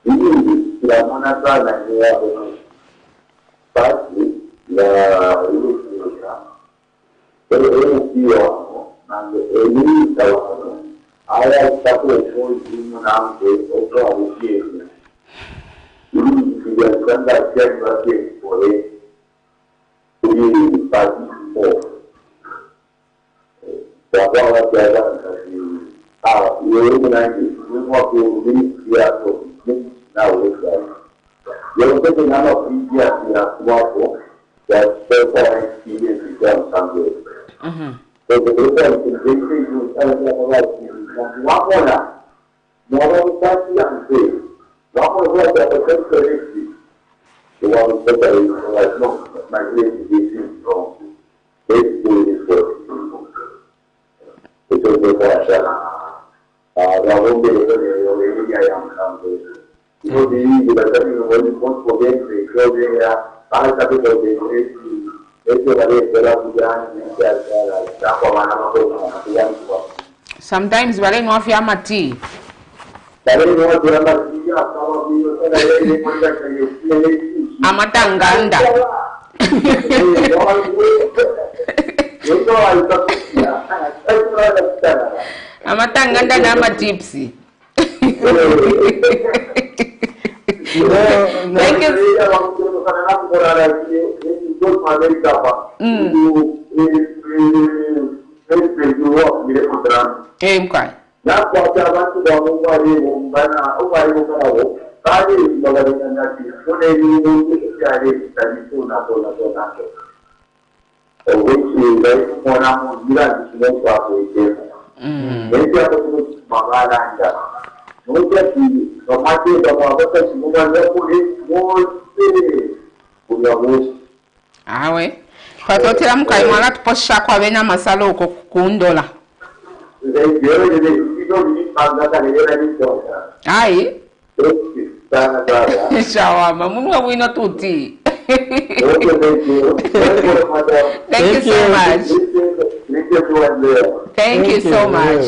Ini tidak monata dan dia pasti ya ini jadi dia nanti ini kalau ada satu pun di mana ke orang dia ini tidak
Zambia State University for it to be party for. We organize it. We want to live here for now. We are taking none of these years we have worked that special experience in terms of somewhere. So the difference in victory to one corner, more than 30 and say, one corner that the first correctly, the one that is like, no, my great is wrong. Let's do this work. Because they were the whole day of the area I am coming. So the when you want to get the clothing, I have to go to
sometimes wale nwafi amati amatanganda amatanganda n'amatipsi. Thank you. Awe patotera mukaimala tuposha kwa bena masalo uko kundola ai shawama munwa wino tuti. Thank you so much. Thank you so much.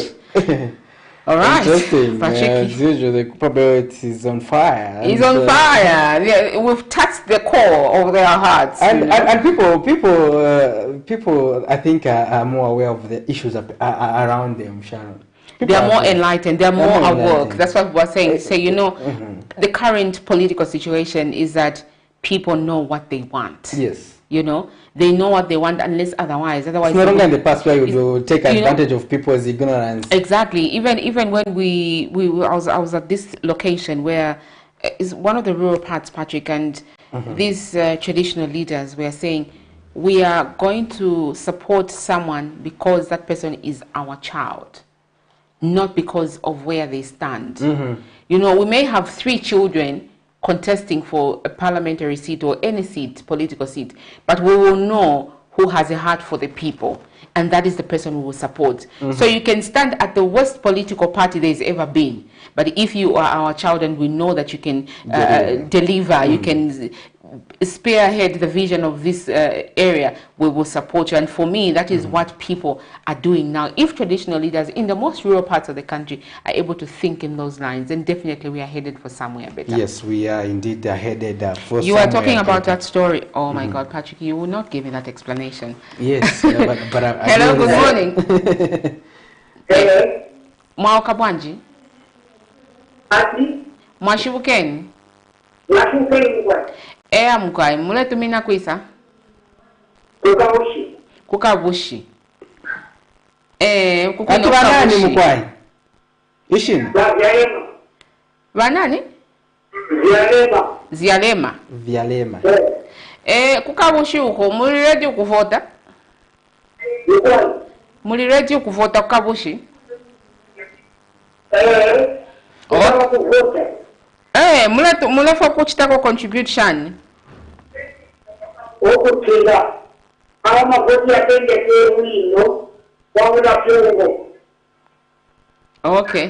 All right.
Interesting. As usual, the probability is on fire.
It's on fire. Yeah, we've touched the core of their hearts.
And people, I think, are more aware of the issues around them, Sharon.
They are more enlightened. They are more at work. That's what we're saying. So, you know, the current political situation is that people know what they want.
Yes.
You know, they know what they want unless otherwise. Otherwise,
it's no longer in the past where you take advantage of people's ignorance.
Exactly. Even when I was at this location where is one of the rural parts, Patrick, and these traditional leaders were saying we are going to support someone because that person is our child, not because of where they stand. You know, we may have 3 children contesting for a parliamentary seat or any seat, political seat, but we will know who has a heart for the people, and that is the person we will support. So you can stand at the worst political party there's ever been, but if you are our child and we know that you can deliver, you can spearhead the vision of this area, we will support you. And for me, that is what people are doing now. If traditional leaders in the most rural parts of the country are able to think in those lines, then definitely we are headed for somewhere better.
Yes, we are indeed headed for
you are talking about that story. Oh my God, Patrick, you will not give me that explanation.
Yes, but I
hello, good morning. Hello. Mwauka bwanji?
Ati?
Mwashibukeni?
Mwashibukeni kwa?
Mkwai, mule tumina kuisa?
Kukabushi.
Kukabushi.
Ati banani mkwai? Ishini?
Vyalema.
Banani?
Vyalema.
Zialema.
Vyalema.
Kukabushi uko, muli ready kuvota?
Mkwai.
Muli ready kuvota kukabushi?
Kuvota.
Mule fa kuchitako contribution.
Okutinda. Ama goti atende ke wino. Wangula fyongo.
Okay.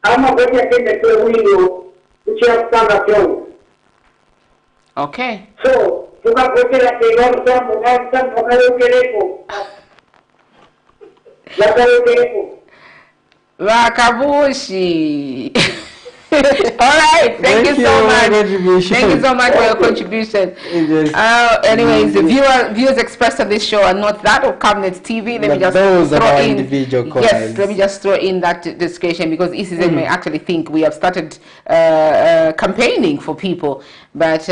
Ama goti atende ke wino. Kuchia kutanga fyongo.
Okay.
So, tukakotela ke gamsa mkayokeleko. Lakayokeleko.
Wakabushi. All right, thank you so much. Thank you so much for your contribution. Anyways, the viewers expressed on this show are not that of Camnet TV. Let me just throw in. Yes, let me just throw in that discussion because ECZ may actually think we have started campaigning for people, but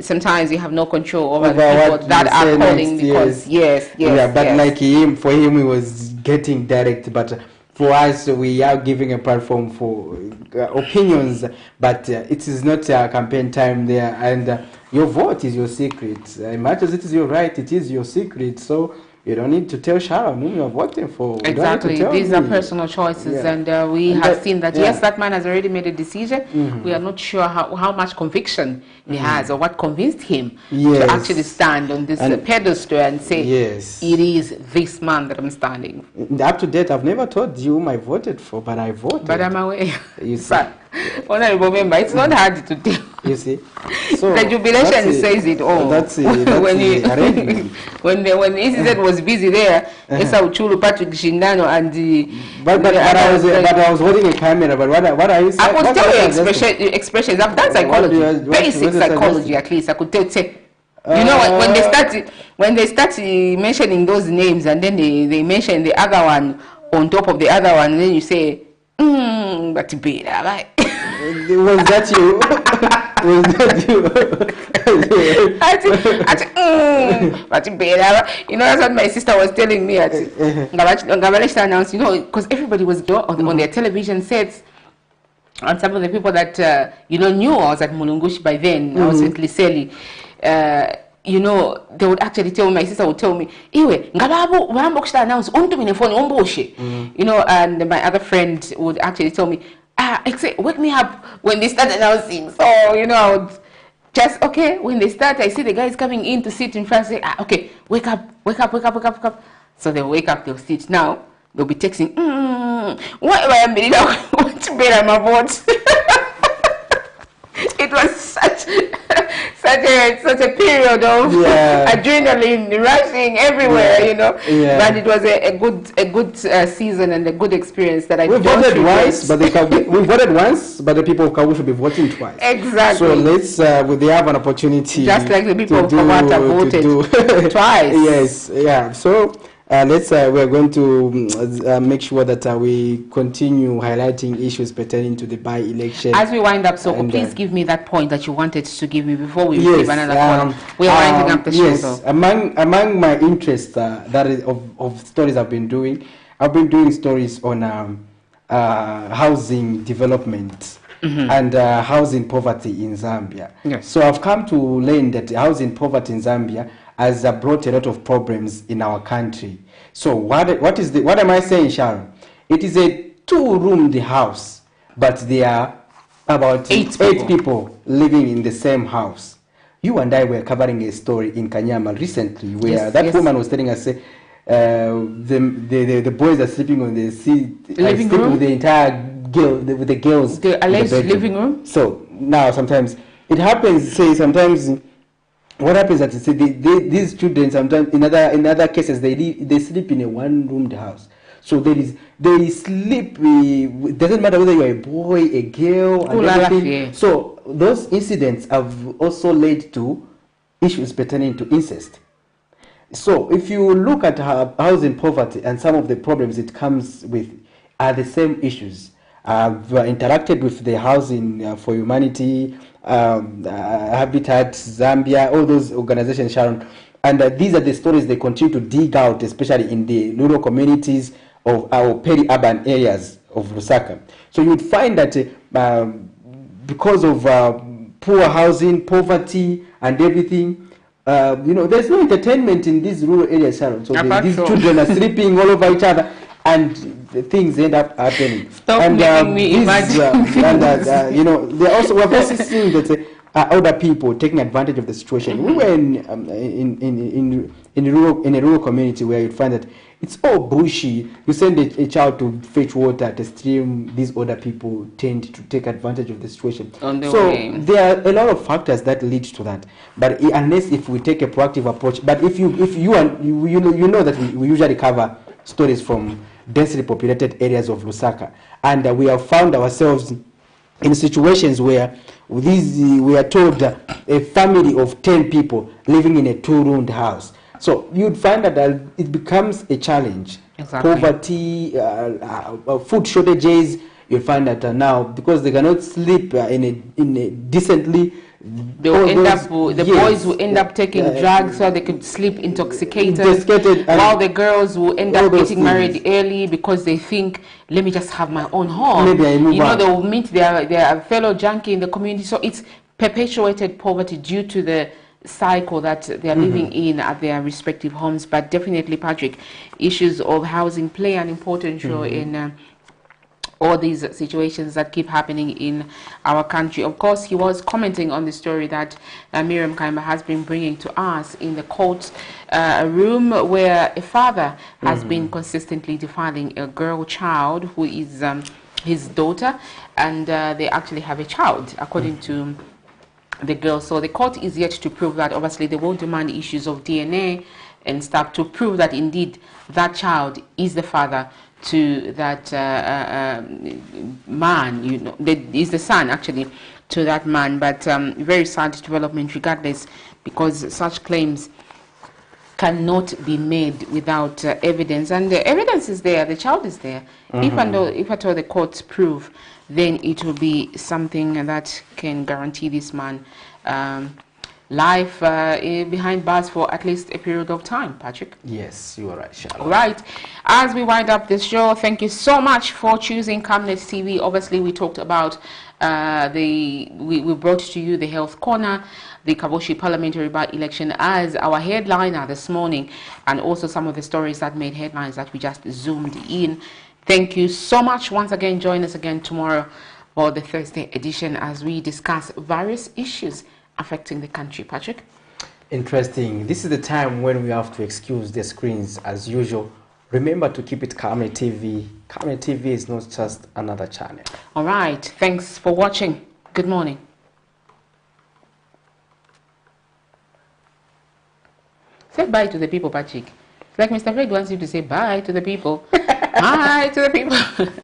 sometimes you have no control over the people that are calling because
like for him, he was getting direct, but for us, we are giving a platform for opinions, but it is not campaign time there, and your vote is your secret. As much as it is your right, it is your secret. So you don't need to tell Sharon whom you are voting for.
Exactly. These are personal choices, and we have seen that, yes, that man has already made a decision. We are not sure how much conviction he has or what convinced him to actually stand on this pedestal and say, it is this man that I'm standing.
Up to date, I've never told you whom I voted for, but I voted.
But I'm aware.
You see.
Honorable member, it's not hard to tell.
You see, so
the jubilation says it all.
That's it.
When the incident was busy there, Esa Uchulu, Patrick Shindano, and
but I was holding a camera. But what are you saying?
I could tell you expressions. I've done psychology, basic psychology at least. I could tell. You know, when they start mentioning those names, and then they mention the other one on top of the other one, and then you say, but better, right?
Was that you? Was that you?
But better. You know, that's what my sister was telling me. You know, because everybody was on their television sets. And some of the people that, knew I was at Mulungushi by then, I was with Liseli, you know, they would actually tell me, my sister would tell me, Iwe, ngababu, wambokshita announce, you know, and my other friend would actually tell me, wake me up when they start announcing. So, you know, I would just, when they start, I see the guys coming in to sit in front, say, okay, wake up. So they wake up, they'll sit. Now, they'll be texting, what am I what's better my vote? It was such a period of adrenaline rushing everywhere, you know. But it was a good season and a good experience that I
voted once, but we voted once, but the people of Kawu should be voting twice.
Exactly.
So let's they have an opportunity,
just like the people of Kawata voted twice.
Yes, yeah. So. We're going to make sure that we continue highlighting issues pertaining to the by-election.
As we wind up, so please give me that point that you wanted to give me before we receive another call. We're winding up the show.
Yes, among my interests that is of stories I've been doing stories on housing development and housing poverty in Zambia.
Yes.
So I've come to learn that housing poverty in Zambia has brought a lot of problems in our country. So what am I saying, Sharon? It is a 2-roomed house, but there are about 8 people living in the same house. You and I were covering a story in Kanyama recently where woman was telling us the boys are sleeping on the
living room
with the entire with the girls.
The alleged living room.
So now sometimes it happens. What happens is that these children sometimes in other cases they sleep in a 1-roomed house. So they sleep. It doesn't matter whether you're a boy, a girl, and everything. So those incidents have also led to issues pertaining to incest. So if you look at housing poverty and some of the problems it comes with are the same issues. I've interacted with the Housing for Humanity, Habitat, Zambia, all those organizations, Sharon. And these are the stories they continue to dig out, especially in the rural communities of our peri-urban areas of Lusaka. So you would find that because of poor housing, poverty, and everything, there's no entertainment in these rural areas, Sharon. So these children are sleeping all over each other, and the things end up happening.
Stop making me imagine.
We're also seeing that older people taking advantage of the situation. We were in a rural community where you'd find that it's all bushy. You send a child to fetch water at a stream. These older people tend to take advantage of the situation. There are a lot of factors that lead to that. But unless if we take a proactive approach, but if you know that we usually cover stories from densely populated areas of Lusaka, and we have found ourselves in situations where we are told a family of 10 people living in a 2-roomed house. So you'd find that it becomes a challenge.
Exactly.
Poverty, food shortages, you find that now, because they cannot sleep in a decently,
they will end up, the boys will end up taking drugs so they could sleep intoxicated, while the girls will end up getting married early because they think, let me just have my own home.
Maybe I move on.
They will meet their fellow junkie in the community. So it's perpetuated poverty due to the cycle that they are living in at their respective homes. But definitely, Patrick, issues of housing play an important role in all these situations that keep happening in our country. Of course, he was commenting on the story that Miriam Kaimba has been bringing to us in the court room, where a father has been consistently defiling a girl child who is his daughter, and they actually have a child, according to the girl. So the court is yet to prove that. Obviously, they won't demand issues of DNA and stuff to prove that indeed that child is the father to that man, is the son actually to that man. But very sad development regardless, because such claims cannot be made without evidence, and the evidence is there, the child is there. If at all the courts prove, then it will be something that can guarantee this man life behind bars for at least a period of time. Patrick?
Yes, you are right, Charlotte.
Right. As we wind up this show, thank you so much for choosing Camnet TV. Obviously, we talked about we brought to you the Health Corner, the Kabushi parliamentary by-election as our headliner this morning, and also some of the stories that made headlines that we just zoomed in. Thank you so much. Once again, join us again tomorrow for the Thursday edition as we discuss various issues affecting the country. Patrick?
Interesting. This is the time when we have to excuse the screens as usual. Remember to keep it Camnet TV. Camnet TV is not just another channel.
All right. Thanks for watching. Good morning. Say bye to the people, Patrick. It's like Mr. Craig wants you to say bye to the people. Bye to the people.